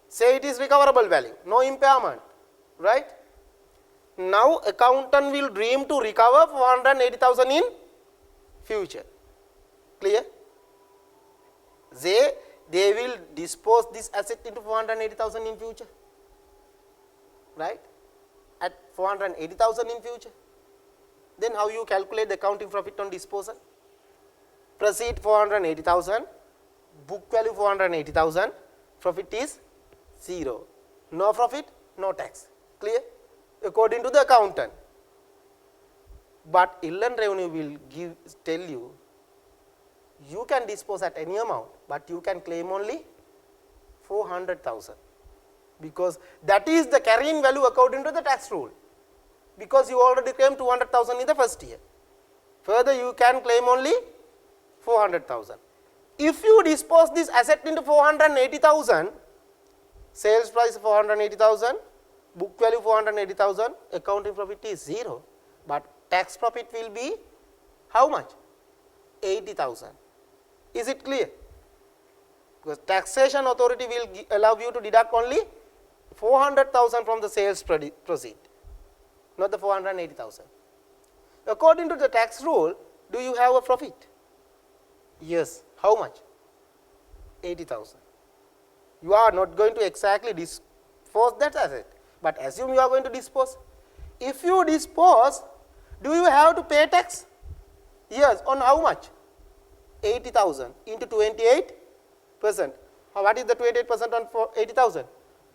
Say it is recoverable value, no impairment, right? Now accountant will dream to recover 480,000 in future. Clear? They will dispose this asset into 480,000 in future, right? At 480,000 in future. Then how you calculate the accounting profit on disposal? Proceed 480,000, book value 480,000, profit is 0. No profit, no tax. Clear? According to the accountant. But Inland Revenue will tell you, you can dispose at any amount, but you can claim only 400,000, because that is the carrying value according to the tax rule, because you already claimed 200,000 in the first year. Further, you can claim only 400,000. If you dispose this asset into 480,000, sales price 480,000, book value 480,000, accounting profit is 0, but tax profit will be how much? 80,000. Is it clear? Because taxation authority will allow you to deduct only 400,000 from the sales proceed, not the 480,000. According to the tax rule, do you have a profit? Yes. How much? 80,000. You are not going to exactly dispose that asset, but assume you are going to dispose. If you dispose, do you have to pay tax? Yes. On how much? 80,000 into 28%. What is the 28% on 80,000?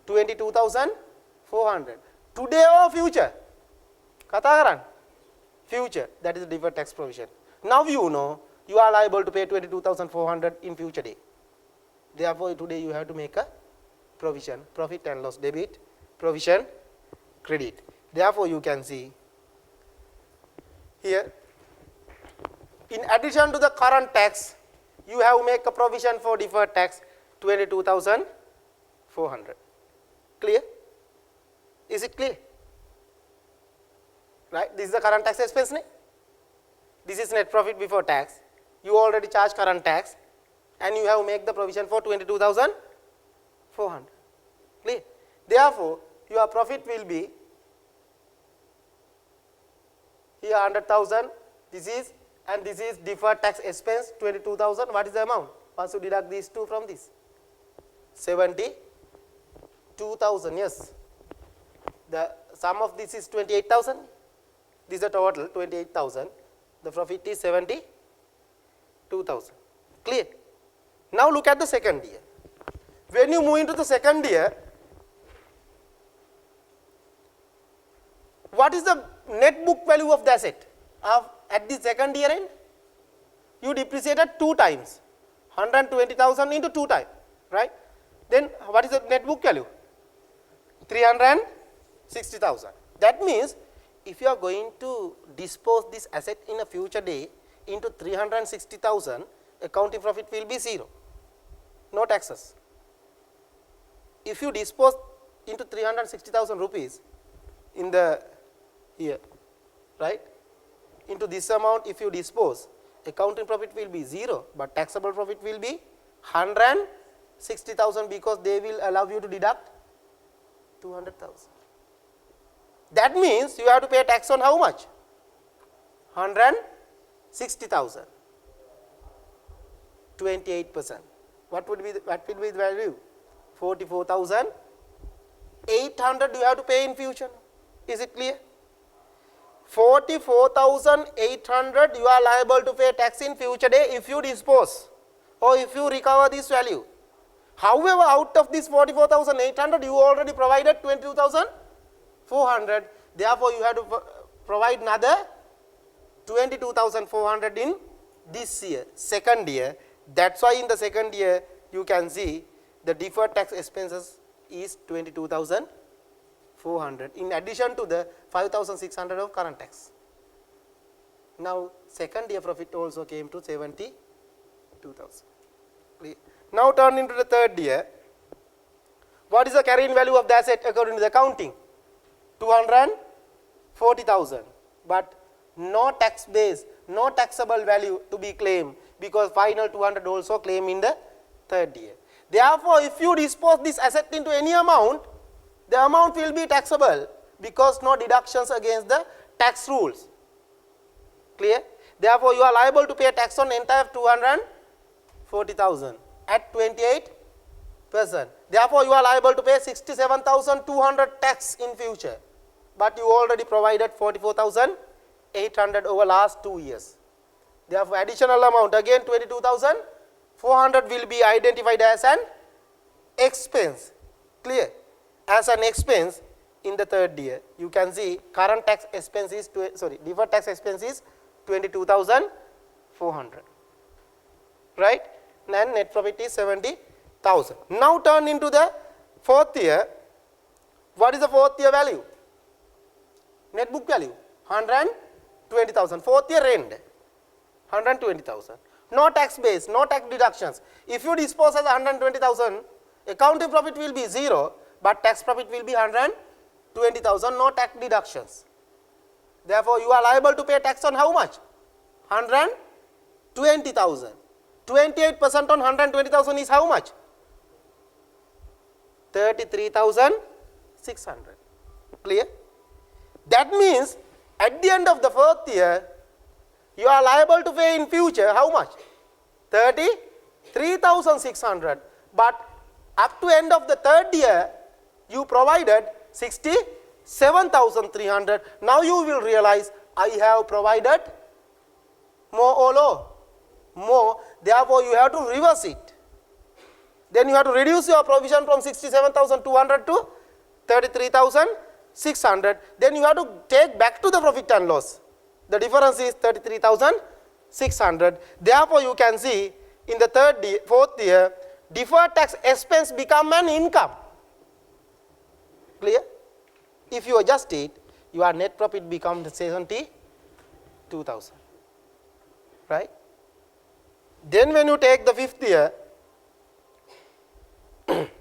22,400. Today or future? Katagaran? Future. That is the deferred tax provision. Now you know you are liable to pay 22,400 in future day. Therefore, today you have to make a provision, profit and loss debit, provision credit. Therefore, you can see here, in addition to the current tax, you have to make a provision for deferred tax 22,400. Clear? Is it clear? Right? This is the current tax expense. This is net profit before tax. You already charge current tax, and you have to make the provision for 22,400. Clear? Therefore, your profit will be here 100,000. This is, and this is deferred tax expense 22,000. What is the amount? Once you deduct these two from this, 72,000. Yes. The sum of this is 28,000. This is the total 28,000. The profit is 72,000. Clear? Now look at the second year. When you move into the second year, what is the net book value of the asset? At the second year end, you depreciated 2 times, 120,000 into 2 times, right? Then what is the net book value? 360,000. That means if you are going to dispose this asset in a future day into 360,000, accounting profit will be 0, no taxes. If you dispose into 360,000 rupees in the year, right? Into this amount, if you dispose, accounting profit will be 0, but taxable profit will be 160,000, because they will allow you to deduct 200,000. That means you have to pay tax on how much? 160,000. 28%. What will be the value? 44,800 you have to pay in future. Is it clear? 44,800 you are liable to pay tax in future day if you dispose or if you recover this value. However, out of this 44,800 you already provided 22,400. Therefore, you have to provide another 22,400 in this year, second year. That's why in the second year you can see the deferred tax expenses is 22,400 in addition to the 5,600 of current tax. Now, second year profit also came to 72,000. Now, turn into the third year. What is the carrying value of the asset according to the accounting? 240,000, but no tax base, no taxable value to be claimed, because final 200 also claim in the third year. Therefore, if you dispose this asset into any amount, the amount will be taxable because no deductions against the tax rules. Clear? Therefore, you are liable to pay tax on entire 240,000 at 28%. Therefore, you are liable to pay 67,200 tax in future, but you already provided 44,800 over last 2 years. Therefore, additional amount again 22,400 will be identified as an expense. Clear? As an expense in the third year. You can see current tax expense is, deferred tax expense is 22,400. Right? And net profit is 70,000. Now turn into the fourth year. What is the fourth year value? Net book value 120,000. Fourth year end 120,000. No tax base, no tax deductions. If you dispose as 120,000, accounting profit will be 0, but tax profit will be 120,000, no tax deductions. Therefore, you are liable to pay tax on how much? 120,000. 28% on 120,000 is how much? 33,600. Clear? That means at the end of the fourth year, you are liable to pay in future how much? 33,600. But up to end of the third year, you provided 67,300. Now you will realize I have provided more or low? More. Therefore, you have to reverse it. Then you have to reduce your provision from 67,200 to 33,600. Then you have to take back to the profit and loss. The difference is 33,600. Therefore, you can see in the fourth year, deferred tax expense become an income. Clear? If you adjust it, your net profit becomes 72,000. Right? Then when you take the fifth year,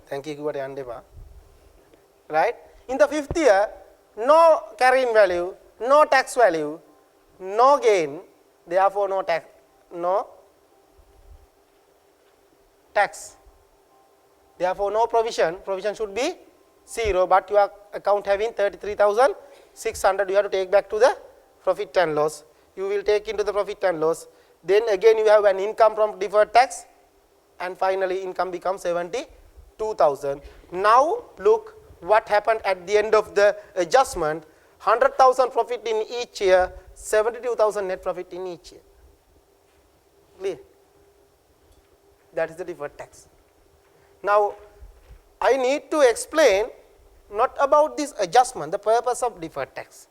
thank you, right? In the fifth year, no carrying value, no tax value, no gain, therefore no tax, therefore no provision should be 0, but your account having 33,600, you have to take back to the profit and loss. You will take into the profit and loss. Then again you have an income from deferred tax, and finally income becomes 72,000. Now look what happened at the end of the adjustment. 100,000 profit in each year, 72,000 net profit in each year. Clear? That is the deferred tax. Now I need to explain not about this adjustment, the purpose of deferred tax.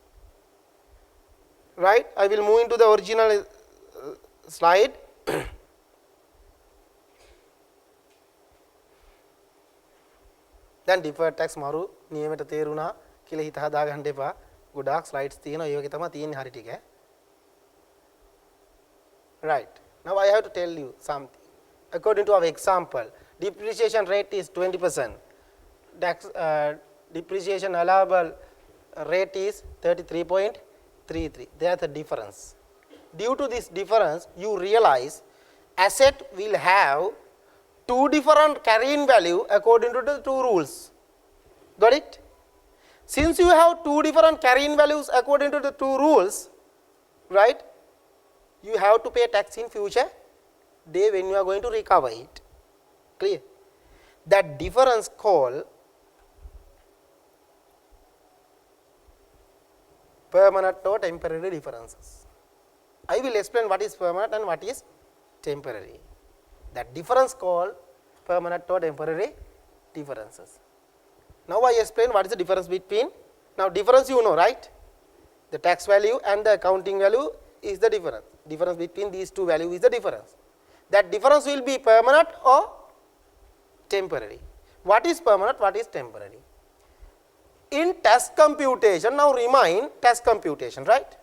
Right? I will move into the original slide. Then deferred tax maru niyamata theruna kila hita hada ganna epa. ගොඩාක් slides තියෙනවා ඒ වගේ තමයි තියෙන්නේ හරි ටික. Right. Now I have to tell you something. According to our example, depreciation rate is 20%. Depreciation allowable rate is 33.33. There's a difference. Due to this difference, you realize asset will have two different carrying value according to the two rules. Got it? Since you have two different carrying values according to the two rules, right, you have to pay tax in future day when you are going to recover it. Clear? That difference called permanent or temporary differences. I will explain what is permanent and what is temporary. That difference called permanent or temporary differences. Now I explain what is the difference between, now difference you know, right? The tax value and the accounting value is the difference. Difference between these two values is the difference. That difference will be permanent or temporary. What is permanent, what is temporary? In tax computation, now remind tax computation, right?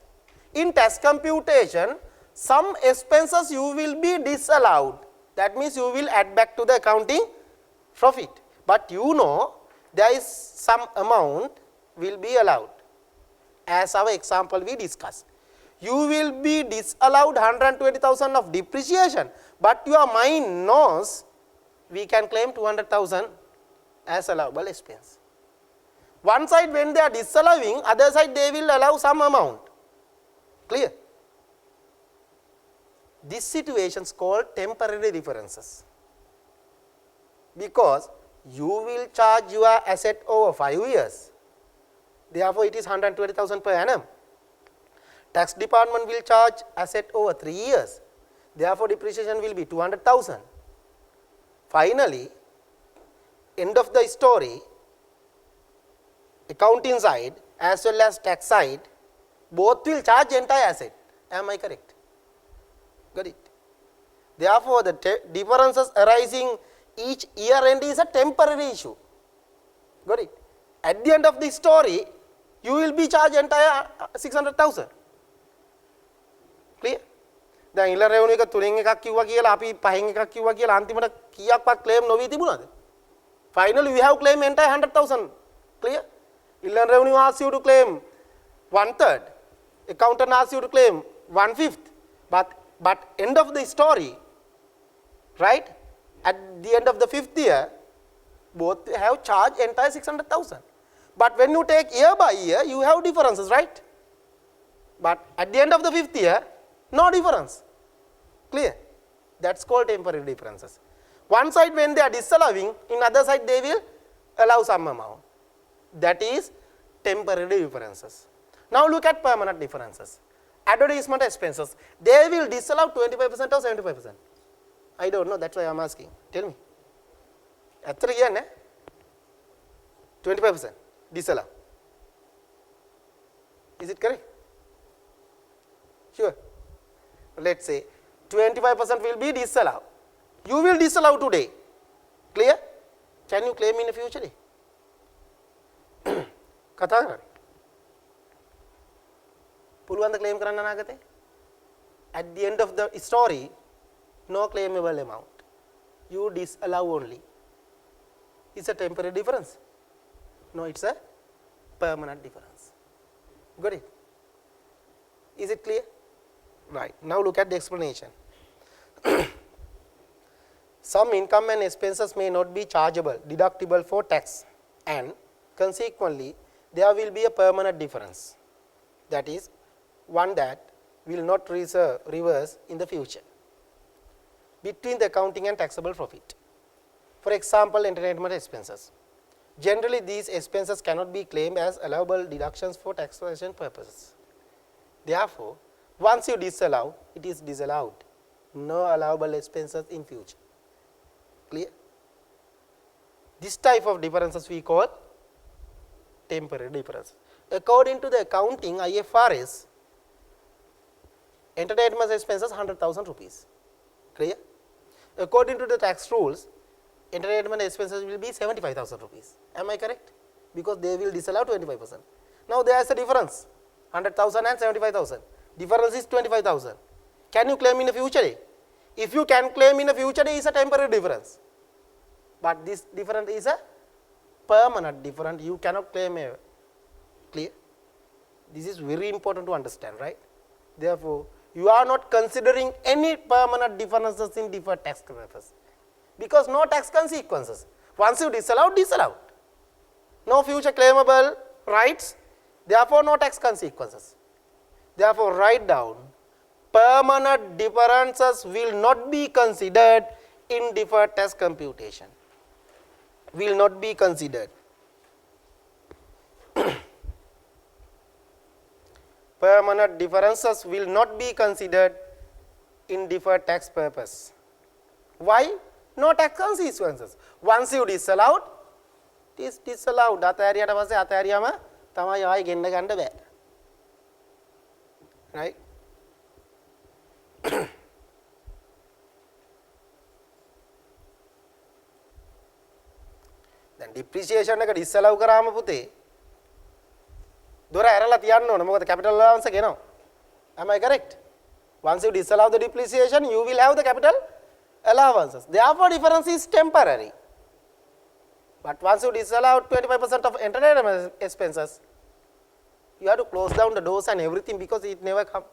In tax computation, some expenses you will be disallowed. That means you will add back to the accounting profit. But you know, there is some amount will be allowed. As our example we discussed. You will be disallowed 120,000 of depreciation, but your mind knows we can claim 200,000 as allowable expense. One side when they are disallowing, other side they will allow some amount. Clear? This situation is called temporary differences, because you will charge your asset over 5 years. Therefore, it is 120,000 per annum. Tax department will charge asset over 3 years. Therefore, depreciation will be 200,000. Finally, end of the story, accounting side as well as tax side, both will charge entire asset. Am I correct? Got it? Therefore, the differences arising each year end is a temporary issue. Got it? At the end of the story, you will be charged entire 600,000. Clear? දැන් ඉල රෙවුණු එක තුනෙන් එකක් කිව්වා කියලා අපි පහෙන් එකක් කිව්වා කියලා අන්තිමට කීයක්වත් ක්ලේම් නොවී තිබුණාද? Finally we have claimed entire 100,000. Clear? Inland Revenue asks you to claim 1/3. Accountant asks you to claim 1/5. But end of the story, right? At the end of the 5th year, both have charged entire 600,000. But when you take year by year, you have differences, right? But at the end of the 5th year, no difference. Clear? That's called temporary differences. One side when they are disallowing, in other side they will allow some amount. That is temporary differences. Now look at permanent differences. Advertisement expenses, they will disallow 25% or 75%. I don't know, that's why I am asking. Tell me. ඇත්තට කියන්නේ 25% disallow. Is it correct? Sure. Let's say 25% will be disallowed. You will disallow today. Clear? Can you claim in the future? කතා කරන්න. පුළුවන් ද claim කරන්න අනාගතේ? At the end of the story, no claimable amount. You disallow only. It's a temporary difference. No, it's a permanent difference. Got it? Is it clear? Right. Now look at the explanation. Some income and expenses may not be chargeable, deductible for tax, and consequently, there will be a permanent difference. That is, one that will not reverse in the future between the accounting and taxable profit. For example, entertainment expenses. Generally, these expenses cannot be claimed as allowable deductions for taxation purposes. Therefore, once you disallow, it is disallowed. No allowable expenses in future. Clear? This type of differences we call temporary difference. According to the accounting IFRS, entertainment expenses 100,000 rupees. Clear? According to the tax rules, entertainment expenses will be 75,000 rupees. Am I correct? Because they will disallow 25%. Now there is a difference, 100,000 and 75,000. Difference is 25,000. Can you claim in the future? If you can claim in the future, it is a temporary difference. But this difference is a permanent difference. You cannot claim a clear. This is very important to understand, right? Therefore, you are not considering any permanent differences in deferred tax purpose, because no tax consequences. Once you disallow, disallowed. No future claimable rights, therefore no tax consequences. Therefore, write down, permanent differences will not be considered in deferred tax computation. Will not be considered. Permanent differences will not be considered in deferred tax purpose. Why? No tax consequences. Once you disallowed, it is disallowed. අතෑරියට පස්සේ අතෑරියම තමයි ආයෙ ගෙන්න ගන්න බෑ. Right? Then depreciation එක disallow කරාම පුතේ දොර ඇරලා තියන්න ඕන. මොකද capital allowance එක එනවා. Am I correct? Once you disallow the depreciation, you will have the capital allowances. Therefore, difference is temporary. But once you disallow 25% of entertainment expenses, you have to close down the doors and everything, because it never comes.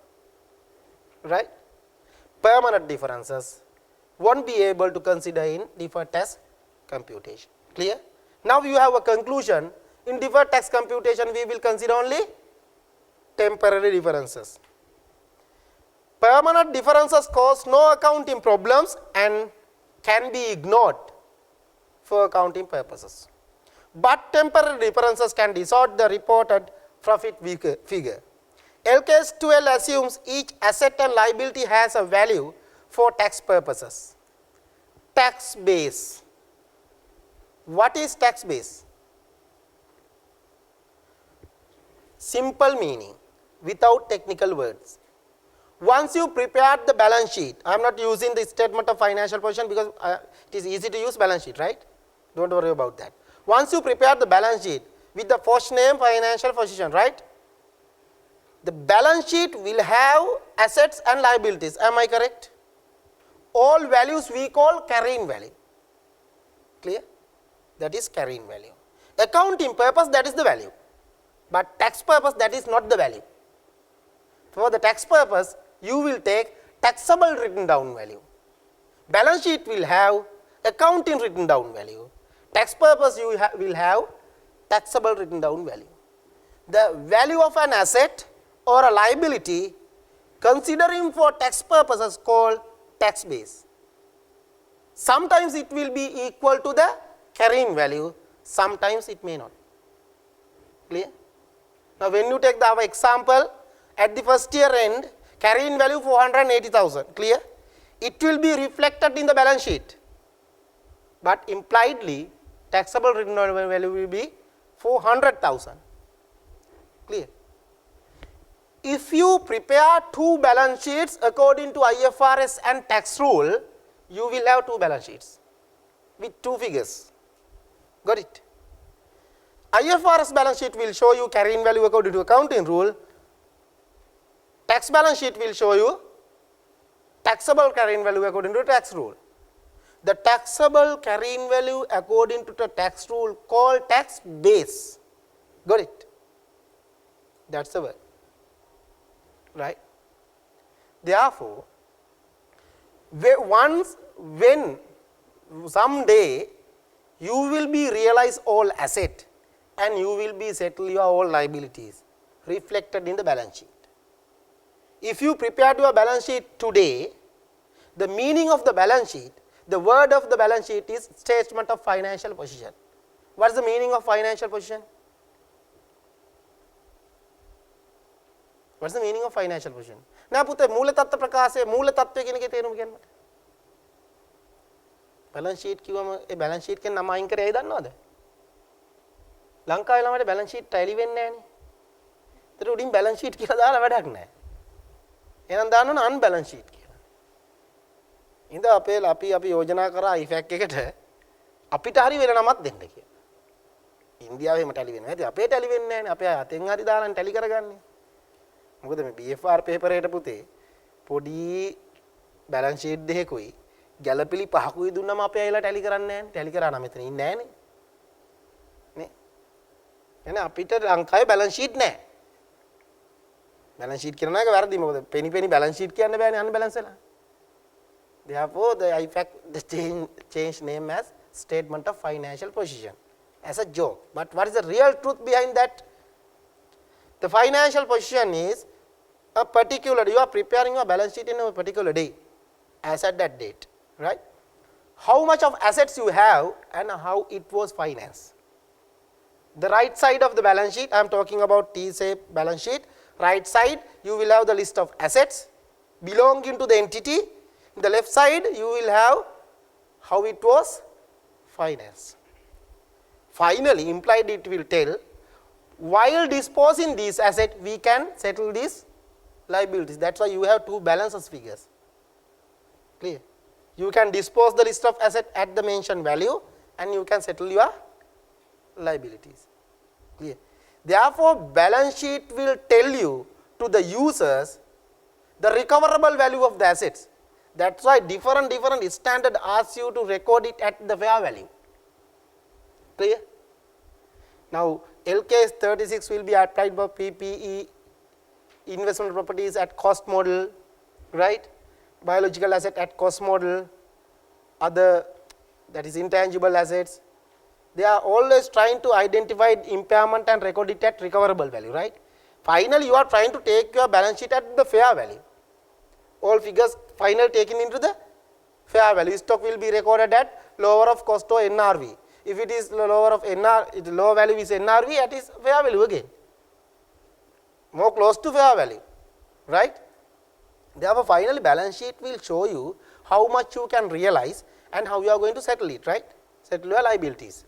Right? Permanent differences won't be able to consider in deferred tax computation. Clear? Now you have a conclusion. In deferred tax computation, we will consider only temporary differences. Permanent differences cause no accounting problems and can be ignored for accounting purposes. But temporary differences can distort the reported profit figure. LKS 12 assumes each asset and liability has a value for tax purposes. Tax base. What is tax base? Simple meaning, without technical words. Once you prepare the balance sheet, I am not using the statement of financial position because it is easy to use balance sheet, right? Don't worry about that. Once you prepare the balance sheet with the first name financial position, right? The balance sheet will have assets and liabilities. Am I correct? All values we call carrying value. Clear? That is carrying value. Accounting purpose, that is the value. But tax purpose, that is not the value. For the tax purpose, you will take taxable written down value. Balance sheet will have accounting written down value. Tax purpose, you will have taxable written down value. The value of an asset or a liability, considering for tax purposes, called tax base. Sometimes it will be equal to the carrying value, sometimes it may not. Clear? Now when you take our example, at the first year end, carrying value 480,000, clear? It will be reflected in the balance sheet, but impliedly taxable written down value will be 400,000, clear? If you prepare two balance sheets according to IFRS and tax rule, you will have two balance sheets with two figures. Got it? IFRS balance sheet will show you carrying value according to accounting rule. Tax balance sheet will show you taxable carrying value according to tax rule. The taxable carrying value according to the tax rule called tax base. Got it? That's the word. Right? Therefore, when someday you will be realize all asset and you will be settle your all liabilities reflected in the balance sheet. If you prepared your balance sheet today, the meaning of the balance sheet, the word of the balance sheet is statement of financial position. What is the meaning of financial position? What is the meaning of financial position? Now, පුතේ මූල තත්ත්ව ප්‍රකාශයේ මූල තත්ත්වය කියන එකේ තේරුම කියන්න මට. Balance sheet කිව්වම ඒ balance sheet කියන නම අයින් කරේ ඇයි දන්නවද? ලංකාවේ ළමයිට balance sheet ටැලි වෙන්නේ නැහනේ. ඒතර උඩින් balance sheet කියලා දාලා වැඩක් නැහැ. එහෙනම් දාන්න ඕන unbalance sheet කියලා. ඉතින් අපි යෝජනා කරා IFAC එකට අපිට හරි වෙන නමක් දෙන්න කියලා. ඉන්දියාවේ එහෙම ටැලි වෙනවා. ඉතින් අපේ ටැලි වෙන්නේ නැහනේ. අපේ අතෙන් හරි දාලා ටැලි කරගන්නේ. මොකද මේ BFR paper එකට පුතේ පොඩි balance sheet දෙකකුයි ගැළපිලි පහකුයි දුන්නම අපේ අයලා ටැලි කරන්නේ නැහැ. ටැලි කරා නම් මෙතන ඉන්නේ නැහනේ. නේ? එහෙනම් අපිට ලංකාවේ balance sheet නැහැ. balance sheet කියන එක වැරදි. මොකද penny balance sheet කියන්න බෑනේ unbalance වෙලා. Therefore, the IFAC change name as statement of financial position as a joke. But what is the real truth behind that? The financial position is a particular, you are preparing your balance sheet in a particular day, as at that date, right? How much of assets you have and how it was financed. The right side of the balance sheet, I am talking about T-shaped balance sheet. Right side, you will have the list of assets belonging to the entity. In the left side, you will have how it was financed. Finally, implied it will tell, while disposing these assets, we can settle these liabilities. That's why you have two balances figures. Clear? You can dispose the list of assets at the mentioned value and you can settle your liabilities. Clear? Therefore, balance sheet will tell you to the users the recoverable value of the assets. That's why different standard asks you to record it at the fair value. Clear? Now, LKS 36 will be applied for PPE, investment properties at cost model, right? Biological asset at cost model, other, that is intangible assets, they are always trying to identify impairment and record it at recoverable value, right? Finally, you are trying to take your balance sheet at the fair value. All figures final taken into the fair value. Stock will be recorded at lower of cost or NRV. If it is lower of lower value is NRV, that is fair value again. More close to fair value, right? Therefore, finally balance sheet will show you how much you can realize and how you are going to settle it, right? Settle your liabilities.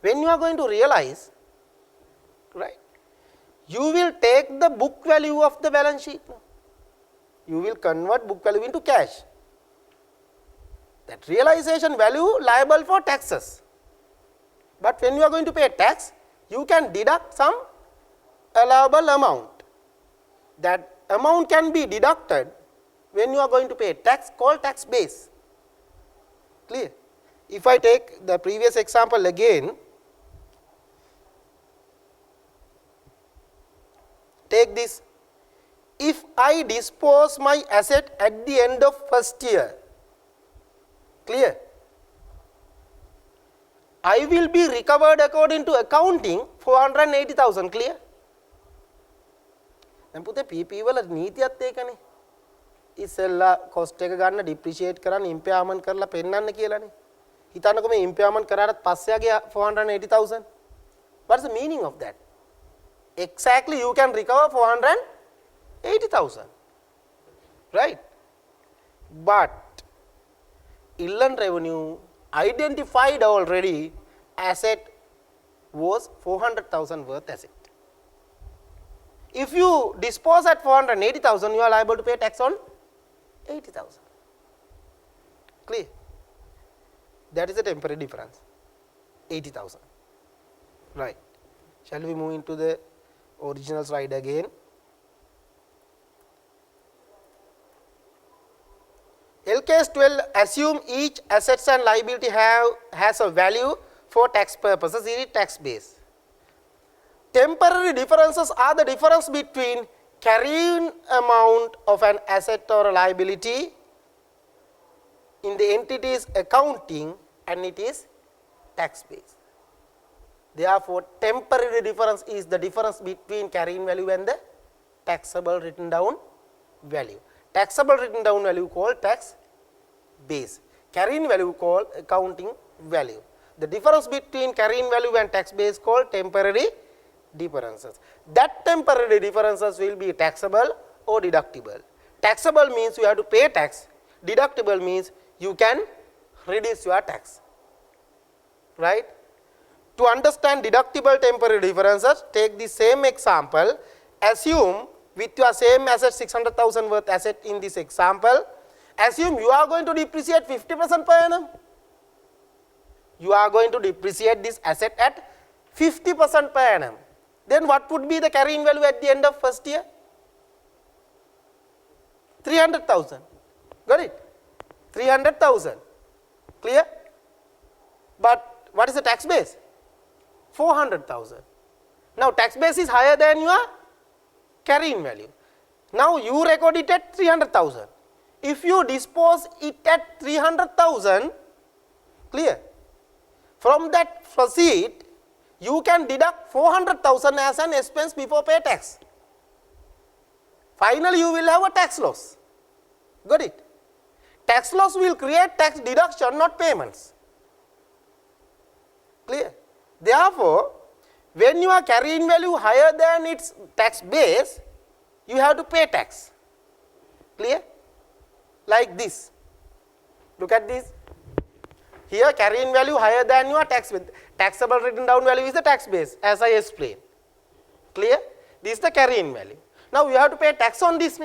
When you are going to realize, right, you will take the book value of the balance sheet. You will convert book value into cash. That realization value liable for taxes. But when you are going to pay tax, you can deduct some allowable amount. That amount can be deducted when you are going to pay tax called tax base. Clear? If I take the previous example again, take this. If I dispose my asset at the end of first year, clear? I will be recovered according to accounting 480,000, clear? දැන් පුතේ PP වල නීතියත් ඒකනේ. ඉස්සෙල්ලා cost එක ගන්න depreciate කරන්න impairment කරලා පෙන්නන්න කියලානේ. හිතන්නකො මේ impairment කරාට පස්සේ ආගේ 480,000. What is the meaning of that? Exactly you can recover 480,000. Right? But Inland Revenue identified already asset was 400,000 worth asset. If you dispose at 480,000, you are liable to pay tax on 80,000. Clear? That is a temporary difference. 80,000. Right. Shall we move into the original slide again? LKS 12 assume each assets and liability has a value for tax purposes. It is tax base. Temporary differences are the difference between carrying amount of an asset or a liability in the entity's accounting and it is tax base. Therefore, temporary difference is the difference between carrying value and the taxable written down value. Taxable written down value called tax base. Carrying value called accounting value. The difference between carrying value and tax base called temporary differences. That temporary differences will be taxable or deductible. Taxable means you have to pay tax. Deductible means you can reduce your tax. Right? To understand deductible temporary differences, take the same example. Assume with your same asset 600,000 worth asset in this example, assume you are going to depreciate 50% per annum. You are going to depreciate this asset at 50% per annum. Then what would be the carrying value at the end of first year? 300,000. Got it? 300,000. Clear? But what is the tax base? 400,000. Now tax base is higher than your carrying value. Now you record it at 300,000. If you dispose it at 300,000, clear? From that proceed, you can deduct 400,000 as an expense before pay tax. Finally, you will have a tax loss. Got it? Tax loss will create tax deduction, not payments. Clear? Therefore, when your carrying value higher than its tax base, you have to pay tax. Clear? Like this. Look at this. Here carrying value higher than your tax base. Taxable written down value is the tax base, as I explained. Clear? This is the carrying value. Now you have to pay tax on this.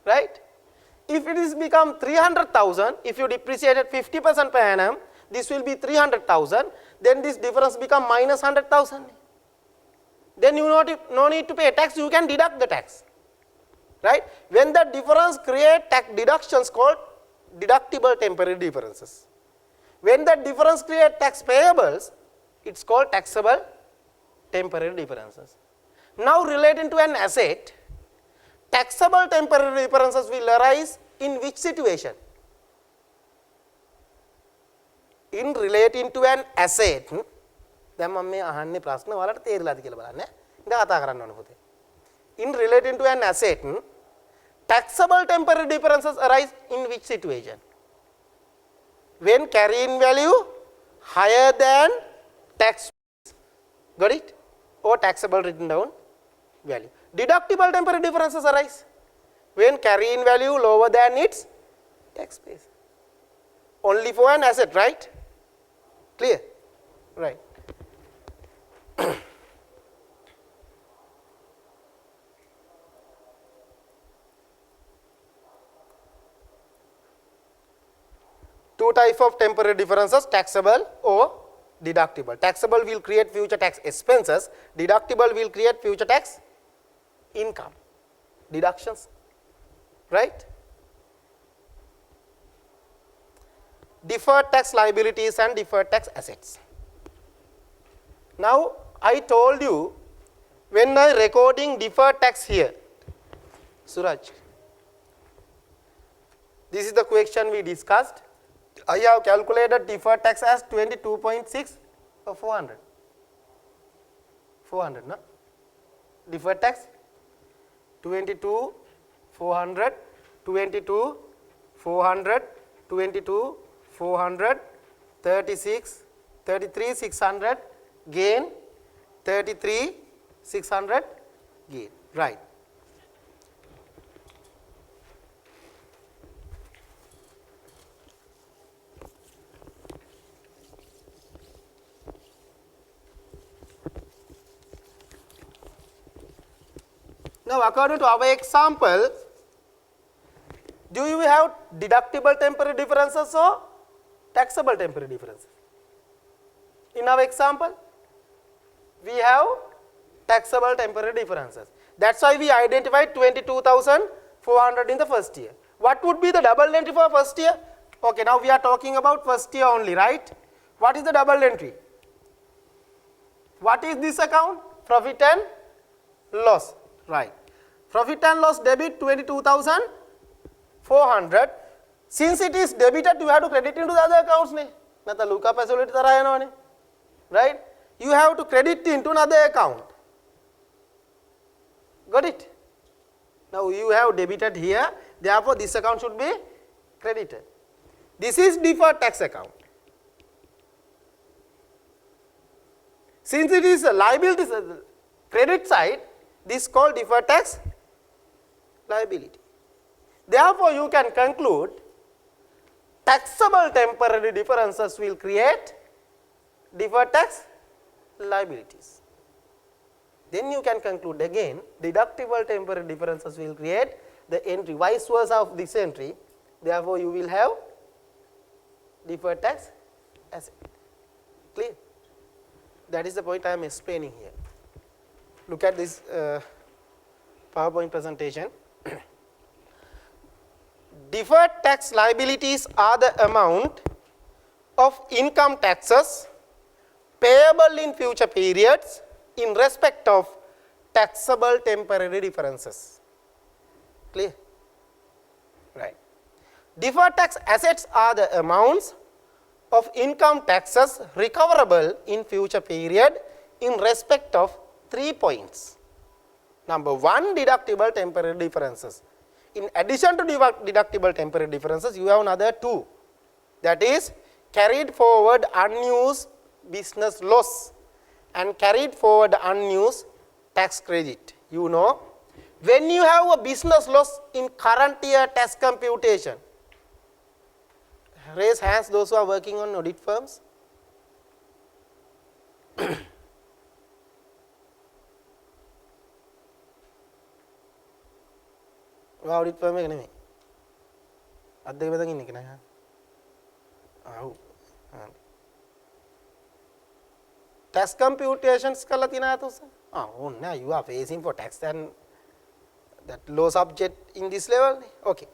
Right? If it is become 300,000, if you depreciate at 50% per annum, this will be 300,000, then this difference become minus 100,000. Then you no need to pay tax, you can deduct the tax. Right? When the difference create tax deductions called deductible temporary differences. When the difference create tax payables, it's called taxable temporary differences. Now relating to an asset, taxable temporary differences will arise in which situation? in relating to an asset දැන් මම මේ අහන්නේ ප්‍රශ්න වලට තේරිලාද කියලා බලන්න ඉඳ කතා කරන්න ඕන පුතේ in relating to an asset taxable temporary differences arise in which situation when carrying value higher than tax got it or taxable written down value deductible temporary differences arise when carrying value lower than its tax base only for an asset right clear right 2 types of temporary differences, taxable or deductible. Taxable will create future tax expenses, deductible will create future tax income, deductions, right? Deferred tax liabilities and deferred tax assets. Now, I told you when I recording deferred tax here, Suraj, this is the question we discussed. I have calculated deferred tax as 22.6 or 400. 400, no? Deferred tax 22, 400, 22, 400, 22, 400, 36, 33, 600, gain, 33, 600, gain, right. Now, according to our example, do you have deductible temporary differences or taxable temporary differences? In our example, we have taxable temporary differences. That's why we identified 22,400 in the first year. What would be the double entry for first year? Okay, now we are talking about first year only, right? What is the double entry? What is this account? Profit and loss. Right. Profit and loss debit 22,400. Since it is debited, you have to credit into the other accounts. Nata luka facility tarayana, right? You have to credit into another account. Got it? Now you have debited here. Therefore, this account should be credited. This is deferred tax account. Since it is a liability credit side, this is called deferred tax liability. Therefore, you can conclude taxable temporary differences will create deferred tax liabilities. Then you can conclude again deductible temporary differences will create the entry vice versa of this entry. Therefore, you will have deferred tax asset. Clear? That is the point I am explaining here. Look at this PowerPoint presentation. Deferred tax liabilities are the amount of income taxes payable in future periods in respect of taxable temporary differences. Clear? Right. Deferred tax assets are the amounts of income taxes recoverable in future period in respect of 3 points. Number 1, deductible temporary differences. In addition to deductible temporary differences, you have another 2. That is carried forward unused business loss and carried forward unused tax credit. You know, when you have a business loss in current year tax computation, raise hands those who are working on audit firms. Audit firm එක නෙමෙයි. අද්දේ වෙදන් ඉන්නේ කෙනා. ආව්. Tax computations කළා තියන අතොස්ස. ඕන්න you are facing for tax and that low subject in this level. Okay.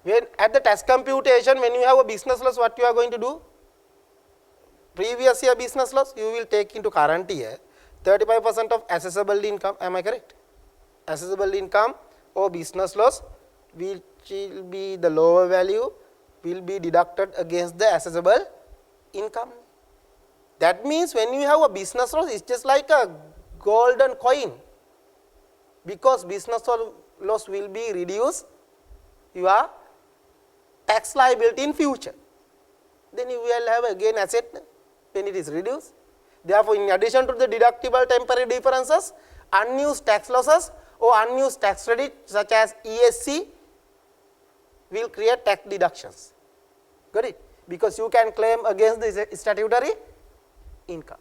When at the tax computation, when you have a business loss, what you are going to do? Previous year business loss, you will take into current year 35% of assessable income. Am I correct? Assessable income or business loss, which will be the lower value, will be deducted against the assessable income. That means when you have a business loss, it's just like a golden coin. Because business loss will be reduced your tax liability in future. Then you will have again asset when it is reduced. Therefore, in addition to the deductible temporary differences, unused tax losses or unused tax credit such as ESC will create tax deductions. Got it? Because you can claim against the statutory income.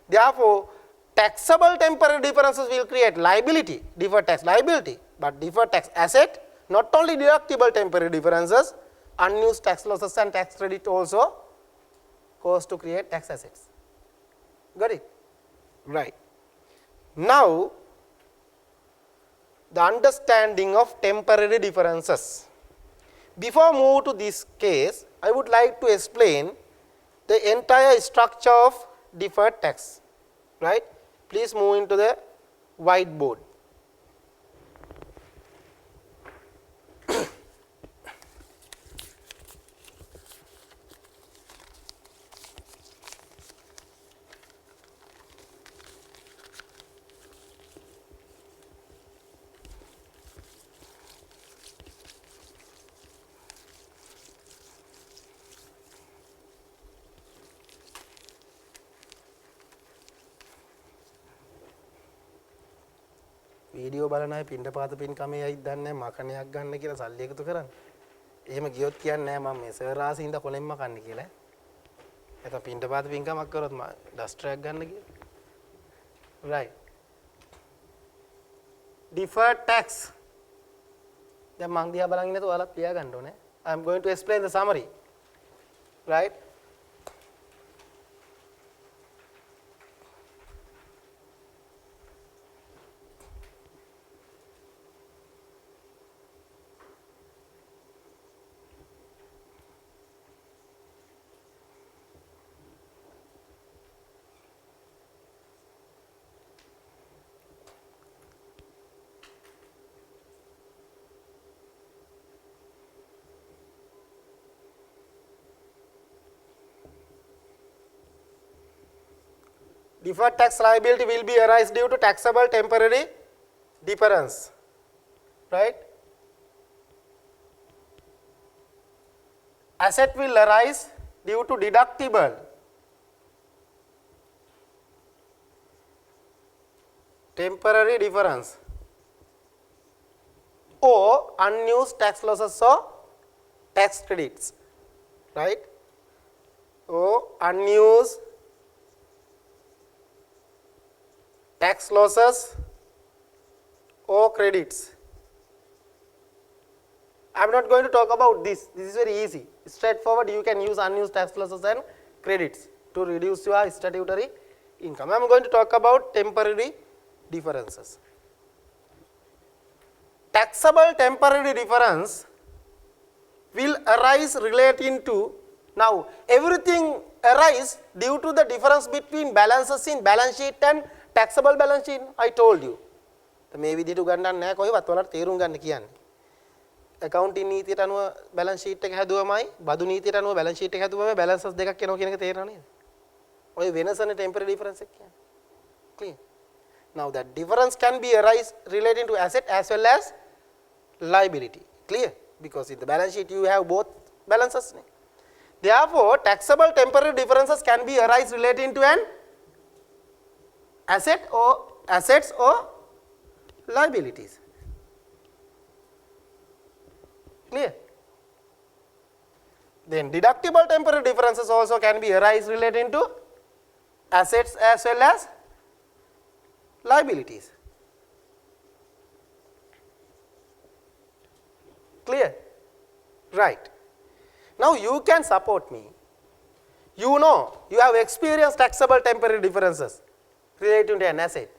Therefore, taxable temporary differences will create liability, deferred tax liability, but deferred tax asset, not only deductible temporary differences, unused tax losses and tax credit also cause to create tax assets. Got it? Right. Now, the understanding of temporary differences. Before move to this case, I would like to explain the entire structure of deferred tax. Right? Please move into the whiteboard. Video බලන අය පින්ඩපාත පින්කමේ අයිත් දන්නේ මකණයක් ගන්න කියලා සල්ලි එකතු කරන්න. එහෙම ගියොත් කියන්නේ නෑ මම මේ සර් ආසින්ද කොලෙන්ම කන්නේ කියලා. නැත්නම් පින්ඩපාත පින්කමක් කරොත් ඩස්ටරයක් ගන්න කියලා. right. Deferred tax. දැන් මං දිහා බලන් ඉන්නකොට ඔයාලත් ලියා ගන්න ඕනේ. I am going to explain the summary. right. Deferred tax liability will be arise due to taxable temporary difference, right? Asset will arise due to deductible temporary difference or unused tax losses or tax credits, right? Or unused tax losses or credits. I am not going to talk about this. This is very easy. Straightforward, you can use unused tax losses and credits to reduce your statutory income. I am going to talk about temporary differences. Taxable temporary difference will arise relating to, now everything arise due to the difference between balances in balance sheet and taxable balance sheet. I told you. මේ විදිහට උගන්වන්නේ නැහැ කොහෙවත් ඔයාලට තේරුම් ගන්න කියන්නේ. accounting නීතියට අනුව balance sheet එක හැදුවමයි බදු නීතියට අනුව balance sheet එක හැදුවමයි balances දෙකක් එනවා කියන එක තේරෙනව නේද? ඔය වෙනසනේ temporary difference එක කියන්නේ. Clear? Now that difference can be arise relating to asset as well as liability. Clear? Because in the balance sheet you have both balances. Therefore, taxable temporary differences can be arise relating to an assets or liabilities. Clear? Then deductible temporary differences also can be arise relating to assets as well as liabilities. Clear? Right. Now you can support me. You know, you have experienced taxable temporary differences relating to an asset.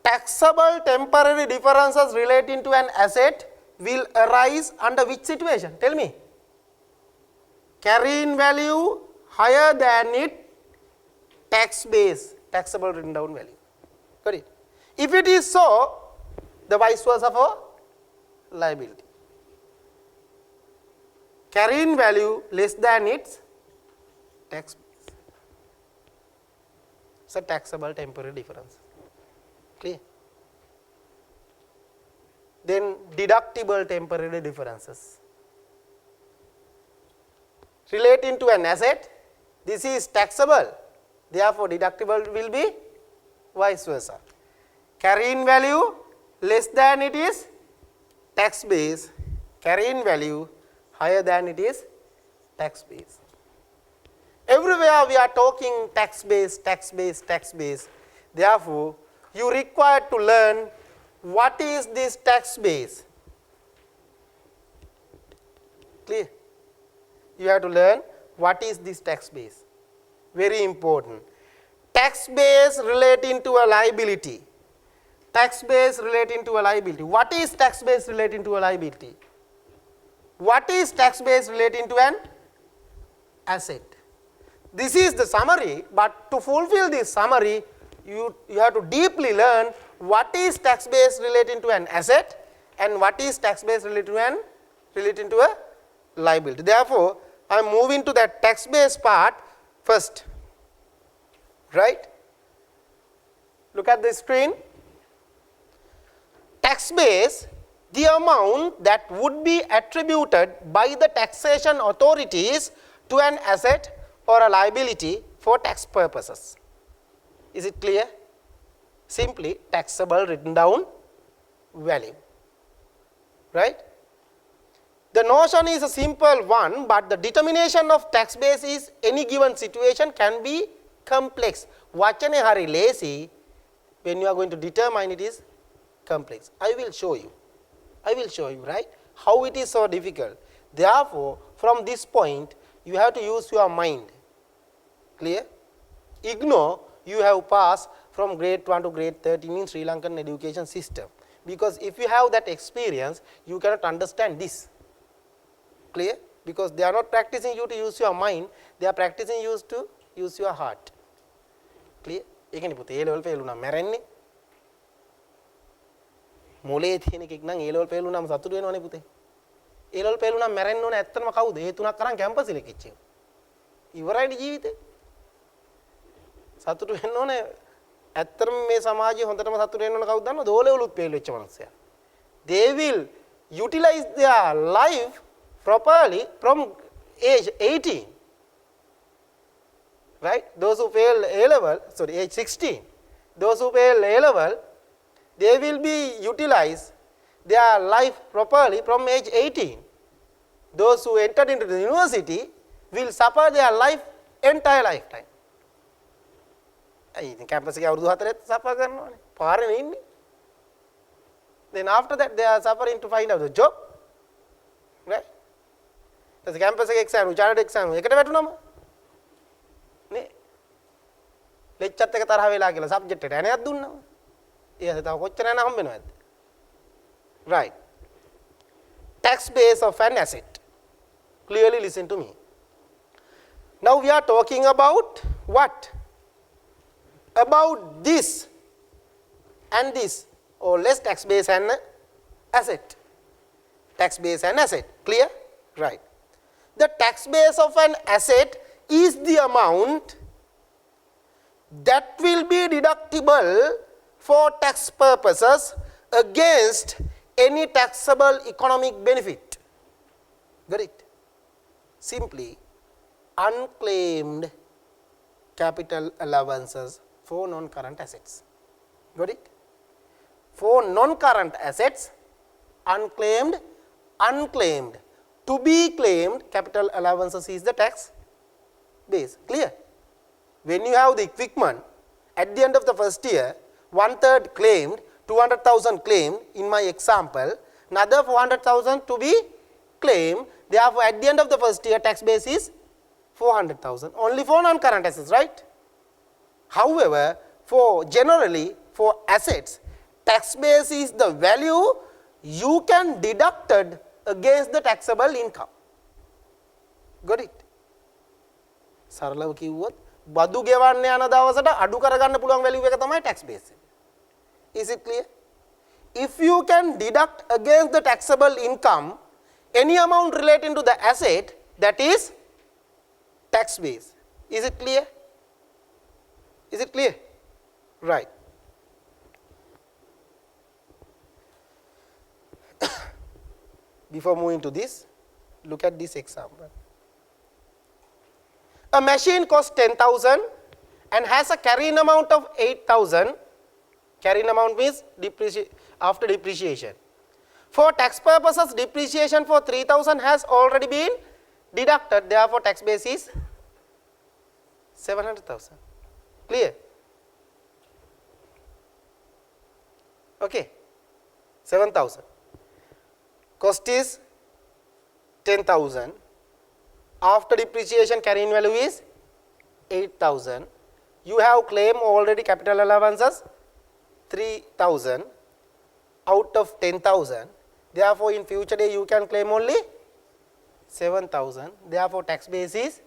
Taxable temporary differences relating to an asset will arise under which situation? Tell me. Carrying value higher than its tax base, taxable written down value. Got it? If it is so, the vice versa for liability. Carrying value less than its tax. It's a taxable temporary difference. Clear? Then deductible temporary differences. Relating to an asset, this is taxable, therefore deductible will be vice versa. Carrying value less than it is tax base, carrying value higher than it is tax base. Everywhere we are talking tax base, tax base, tax base. Therefore, you require to learn what is this tax base. Clear? You have to learn what is this tax base. Very important. Tax base relating to a liability. Tax base relating to a liability. What is tax base relating to a liability? What is tax base relating to an asset? This is the summary, but to fulfill this summary, you have to deeply learn what is tax base relating to an asset and what is tax base relating to a liability. Therefore, I am moving to that tax base part first. Right? Look at the screen. Tax base, the amount that would be attributed by the taxation authorities to an asset or a liability for tax purposes. Is it clear? Simply taxable written down value. Right? The notion is a simple one, but the determination of tax base is any given situation can be complex. Vachane hari lazy, when you are going to determine it is complex. I will show you, right, how it is so difficult. Therefore, from this point, you have to use your mind. Clear? Ignore, you have passed from grade 1 to grade 13 in Sri Lankan education system. Because if you have that experience, you cannot understand this. Clear? Because they are not practicing you to use your mind, they are practicing you to use your heart. Clear? ඒකනේ පුතේ A level fail වුණා මැරෙන්නේ. මොලේ තියෙන එකෙක් නම් A level fail වුණාම සතුටු වෙනවනේ පුතේ. A level fail වුණාම මැරෙන්න ඕනේ ඇත්තටම කවුද? ඒ තුනක් කරන් කැම්පස් එකේ කිච්චේ. ඉවරයිනේ ජීවිතේ. සතුටු වෙන්න ඕනේ. ඇත්තටම මේ සමාජයේ හොඳටම සතුටු වෙන්න ඕන කවුද දන්නවද? O levelුත් fail වෙච්ච මනුස්සයා. They will utilize their life properly from age 18. Right? Those who fail A level, sorry, age 16, those who fail A level, they will be utilize their life properly from age 18. Those who entered into the university will suffer their life entire lifetime. I think campus එකේ අවුරුදු 4 suffer කරනවානේ. පාරේ ඉන්නේ. Then after that they are suffering to find out the job. Right? The campus exam, chartered exam, එකට වැටුනම නේ lecture එක තරහ වෙලා කියලා සබ්ජෙක්ට් එකට ඇණයක් දුන්නා. ඊට තව කොච්චර ඇණ හම්බ වෙනවද? Right. Tax base of an asset. Clearly listen to me. Now we are talking about what? About this and this, or less tax base and asset. Tax base and asset. Clear? Right. The tax base of an asset is the amount that will be deductible for tax purposes against any taxable economic benefit. Got it? Simply unclaimed capital allowances for non-current assets. Got it? For non-current assets, unclaimed, to be claimed capital allowances is the tax base. Clear? When you have the equipment at the end of the first year, 1/3 claimed, 200,000 claimed in my example, another 400,000 to be claimed. Therefore, at the end of the first year, tax base is 400,000 only for non-current assets, right? However, generally for assets, tax base is the value you can deducted against the taxable income. Got it? සරලව කිව්වොත් බදු ගෙවන්න යන දවසට අඩු කරගන්න පුළුවන් value එක තමයි tax base. Is it clear? If you can deduct against the taxable income any amount relating to the asset, that is tax base. Is it clear? Is it clear? Right. Before moving to this, look at this example. A machine costs 10,000 and has a carrying amount of 8,000. Carrying amount means after depreciation. For tax purposes, depreciation for 3,000 has already been deducted. Therefore, tax base is 700,000. Clear? Okay. 7,000. Cost is 10,000. After depreciation, carrying value is 8,000. You have claimed already capital allowances 3,000 out of 10,000. Therefore, in future day you can claim only 7,000. Therefore, tax base is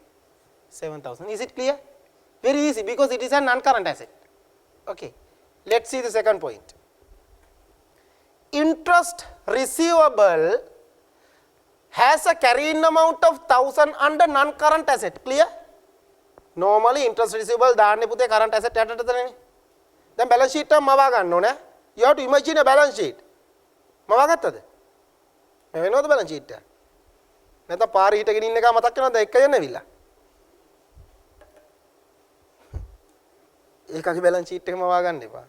7,000. Is it clear? Very easy because it is a non-current asset. Okay. Let's see the second point. Interest receivable has a carrying amount of 1,000 under non-current asset. Clear? Normally interest receivable දාන්නේ පුතේ current asset යටටදනේ. දැන් balance sheet එක මවා ගන්න ඕනේ. You have to imagine a balance sheet. මවා ගත්තද? මේ වෙනවද balance sheet එක? නැත්නම් පාරේ හිටගෙන ඉන්න එක මතක් වෙනවද එක්ක යන්නවිලා? ඒකගේ balance sheet එක මවා ගන්න එපා.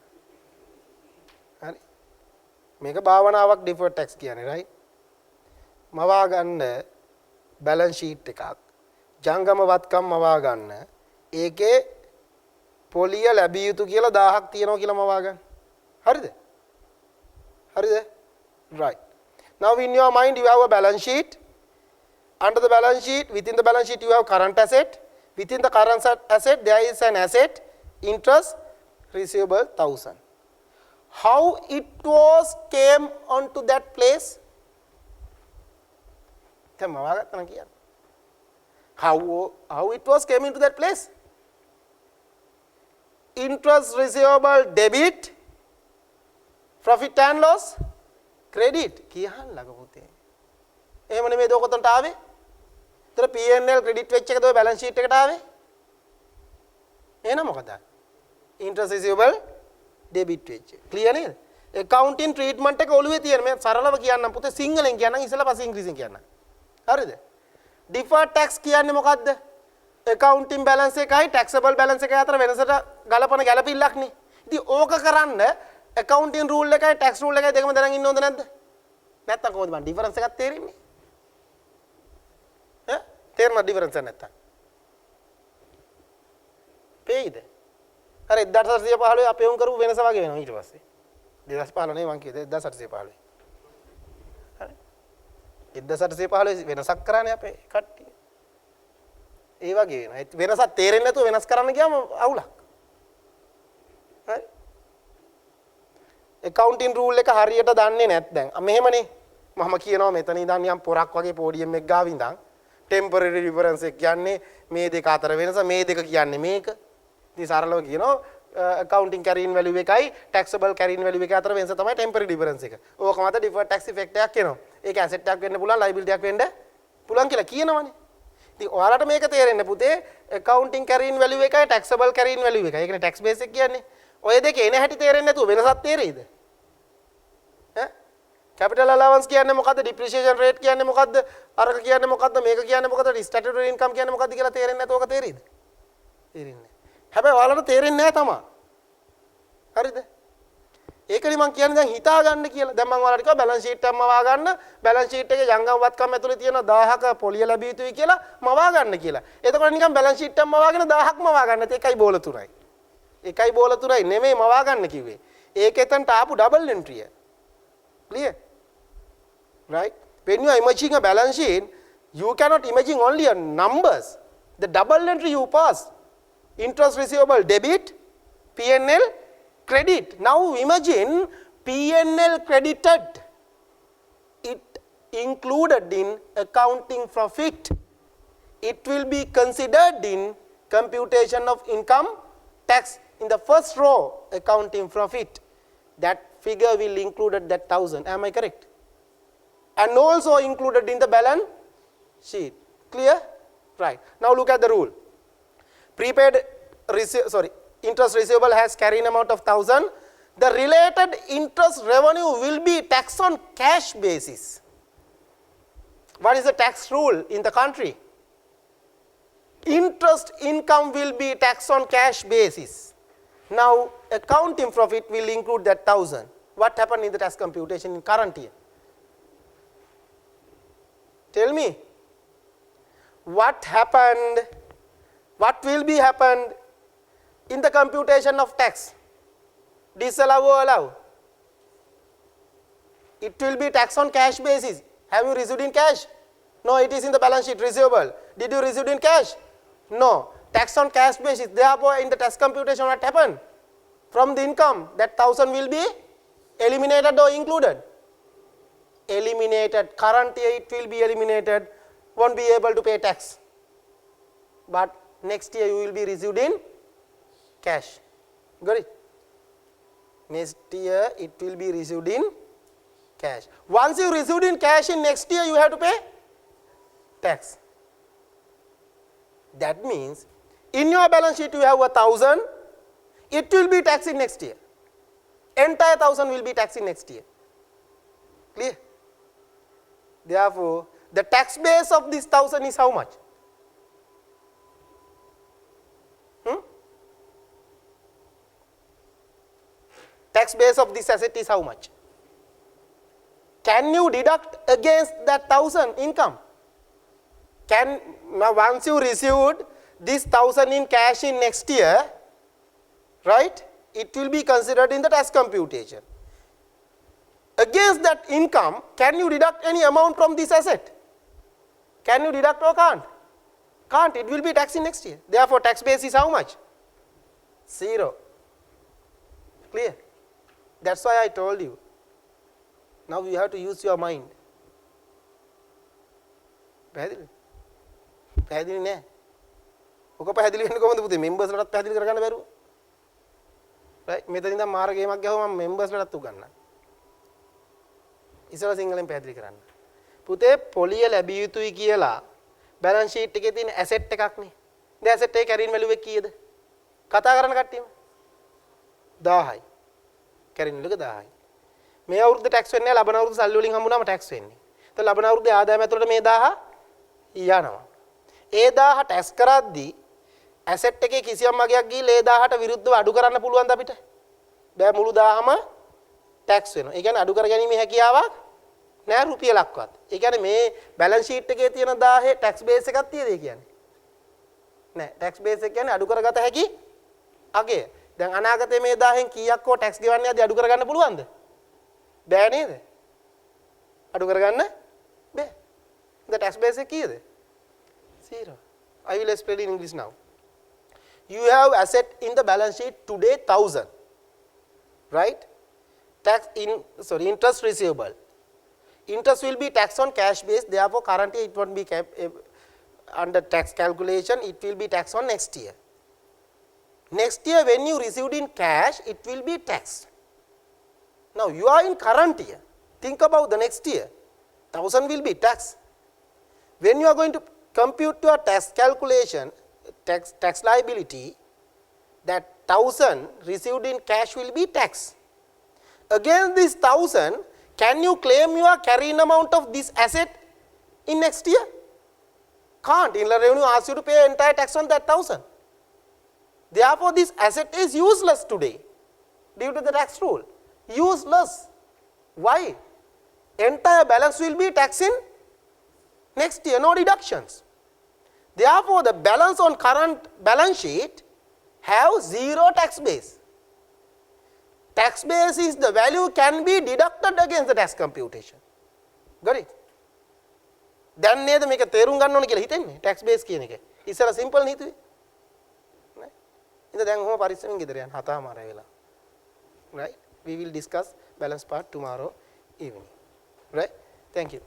හරි. මේක භාවනාවක් deferred tax කියන්නේ right? මවා ගන්න balance sheet එකක්. ජංගම වත්කම් මවා ගන්න. ඒකේ පොලිය ලැබිය යුතු කියලා 1000ක් තියෙනවා කියලා මවා ගන්න. හරිද? හරිද? Right. Now in your mind you have a balance sheet. Under the balance sheet, within the balance sheet you have current asset. Within the current asset there is an asset, interest receivable 1,000. How it was came onto that place? How it was came into that place? Interest receivable debit, profit and loss credit. කියහන් ළඟ පුතේ. එහෙම නෙමෙයි දෝ කොතනට ආවේ? ඒතර P&L credit වෙච්ච එක තමයි balance sheet එකට ආවේ. එහෙනම් මොකද? Interest receivable debit වෙච්ච. clear නේද? accounting treatment එක ඔළුවේ තියෙන මේ සරලව කියන්නම් පුතේ සිංහලෙන් කියන්නම් ඉස්සෙල්ලා පස්සේ ඉංග්‍රීසියෙන් කියන්නම්. හරිද? deferred tax කියන්නේ මොකද්ද? accounting balance එකයි taxable balance එකයි අතර වෙනසට ගලපන ගැලපිල්ලක් නේ. ඉතින් ඕක කරන්න accounting rule එකයි tax rule එකයි දෙකම දැනගෙන ඉන්න ඕනද නැද්ද? නැත්තම් කොහොමද මන් difference එකක් තේරෙන්නේ? ඈ? තේරෙනවද difference එක නැත්තම්? පේයිද? අර 1815 අපේ උන් කරපු වෙනස වගේ වෙනවා ඊට පස්සේ. 2015 නේ මං කිව්වේ 1815. හරි. 1815 වෙනසක් කරානේ අපේ කට්ටිය. ඒ වගේ වෙනවා. වෙනසක් තේරෙන්නේ නැතුව වෙනස් කරන්න ගියාම අවුලක්. හරි. accounting rule එක හරියට දන්නේ නැත්නම් මෙහෙමනේ මම කියනවා මෙතන ඉඳන් යම් පොරක් වගේ පෝඩියම් එක ගාව ඉඳන් temporary difference එක කියන්නේ මේ දෙක අතර වෙනස මේ දෙක කියන්නේ මේක. ඉතින් සරලව කියනවා accounting carrying value එකයි taxable carrying value එක අතර වෙනස තමයි temporary difference එක. ඕක මත deferred tax effect එකක් එනවා. ඒක asset එකක් වෙන්න පුළුවන් liability එකක් වෙන්න පුළුවන් කියලා කියනවනේ. ඉතින් ඔයාලට මේක තේරෙන්න පුතේ accounting carrying value එකයි taxable carrying value එකයි. ඒකනේ tax base එක කියන්නේ. ඔය දෙකේ එන හැටි තේරෙන්නේ නැතුව වෙනසක් තේරෙයිද? ඈ? capital allowance කියන්නේ මොකද්ද? depreciation rate කියන්නේ මොකද්ද? අරක කියන්නේ මොකද්ද? මේක කියන්නේ මොකද්ද? statutory income කියන්නේ මොකද්ද කියලා තේරෙන්නේ නැතුව ඔක තේරෙයිද? තේරෙන්නේ. හැබැයි ඔයාලට තේරෙන්නේ නැහැ තමයි. හරිද? ඒකනේ මම කියන්නේ දැන් හිතා ගන්න කියලා. දැන් මම ඔයාලට කිව්වා balance sheet එකක් මවා ගන්න. balance sheet එකේ ජංගම වත්කම් ඇතුලේ තියෙන 1000ක පොලිය ලැබිය යුතුයි කියලා මවා ගන්න කියලා. එතකොට නිකන් balance sheet එකක් මවාගෙන 1000ක් මවා ගන්න. ඒකයි බෝල 3යි. එකයි බෝල 3යි නෙමෙයි මවා ගන්න කිව්වේ. ඒක එතනට ආපු double entry. Clear? Right? When you are imaging a balance sheet, you cannot imagine only a numbers. The double entry you pass. Interest receivable debit, P&L credit. Now imagine P&L credited. It included in accounting profit. It will be considered in computation of income tax in the first row accounting profit. That figure will included that 1,000. Am I correct? And also included in the balance sheet. Clear? Right. Now look at the rule. prepaid interest receivable has carrying amount of 1,000, the related interest revenue will be taxed on cash basis. What is the tax rule in the country? Interest income will be taxed on cash basis. Now, accounting profit will include that 1,000. What happened in the tax computation in current year? Tell me. What happened? What will be happened in the computation of tax? Disallow or allow? It will be taxed on cash basis. Have you received in cash? No, it is in the balance sheet receivable. Did you receive in cash? No. Tax on cash basis. Therefore, in the tax computation, what happened? From the income, that 1,000 will be eliminated or included? Eliminated. Current year it will be eliminated. Won't be able to pay tax. But next year you will be received in cash. Got it? Next year it will be received in cash. Once you received in cash in next year, you have to pay tax. That means in your balance sheet you have 1,000, it will be taxed in next year. Entire 1,000 will be taxed in next year. Clear? Therefore, the tax base of this 1,000 is how much? Tax base of this asset is how much? Can you deduct against that 1,000 income? Now once you received this 1,000 in cash in next year, right? It will be considered in the tax computation. Against that income, can you deduct any amount from this asset? Can you deduct or can't? Can't. It will be taxed in next year. Therefore, tax base is how much? 0. Clear? That's why I told you. Now you have to use your mind. පැහැදිලි? පැහැදිලි නෑ. ඔක පැහැදිලි වෙන්නේ කොහොමද පුතේ? members ලටත් පැහැදිලි කරගන්න බැරුව. right? මෙතන ඉඳන් මාර ගේමක් ගහුවා මම members ලටත් උගන්වන්නම්. ඉස්සර සිංහලෙන් පැහැදිලි කරන්න. පුතේ පොලිය ලැබිය යුතුයි කියලා balance sheet එකේ තියෙන asset එකක් නේ. දැන් asset එකේ carrying value එක කීයද? කතා කරන කට්ටියම 1000යි. carrying value එක 1000යි. මේ අවුරුද්ද ටැක්ස් වෙන්නේ නැහැ. ලබන අවුරුද්ද සල්ලි වලින් හම්බුනාම ටැක්ස් වෙන්නේ. ඒතකොට ලබන අවුරුද්දේ ආදායම ඇතුළට මේ 1000 යනවා. ඒ 1000 ටැක්ස් කරද්දී ඇසෙට් එකේ කිසියම් වගයක් ගිහිල්ලා ඒ 1000ට විරුද්ධව අඩු කරන්න පුළුවන්ද අපිට? බෑ මුළු 1000ම ටැක්ස් වෙනවා. ඒ කියන්නේ අඩු කර ගැනීමේ හැකියාවක් නෑ රුපියලක්වත්. ඒ කියන්නේ මේ බැලන්ස් ෂීට් එකේ තියෙන 1000 ටැක්ස් බේස් එකක් තියද ඒ කියන්නේ? නෑ. ටැක්ස් බේස් එක කියන්නේ අඩු කරගත හැකි අගය. දැන් අනාගතයේ මේ 1000න් කීයක් හෝ ටැක්ස් ගෙවන්න යද්දී අඩු කරගන්න පුළුවන්ද? බෑ නේද? අඩු කරගන්න බෑ. The tax base එක කීයද? 0. I will explain in English now. You have asset in the balance sheet today 1,000, right? Interest receivable. Interest will be taxed on cash base. Therefore, current year it won't be under tax calculation. It will be taxed on next year. Next year, when you received in cash, it will be taxed. Now you are in current year. Think about the next year. 1,000 will be taxed. When you are going to compute your tax calculation, tax liability, that 1,000 received in cash will be taxed. Against this 1,000, can you claim your carrying amount of this asset in next year? Can't. Inland Revenue asks you to pay entire tax on that 1,000. Therefore, this asset is useless today due to the tax rule. Useless. Why? Entire balance will be taxed in next year, no deductions. Therefore, the balance on current balance sheet have 0 tax base. Tax base is the value can be deducted against the tax computation. Got it? දැන් නේද මේක තේරුම් ගන්න ඕනේ කියලා හිතෙන්නේ tax base කියන එක. ඉස්සර simple නීතිය. නේ? ඉතින් දැන් ඔහොම පරිස්සමෙන් ගෙදර යන්න 7:00 වෙලා. Right? We will discuss balance part tomorrow evening. Right? Thank you.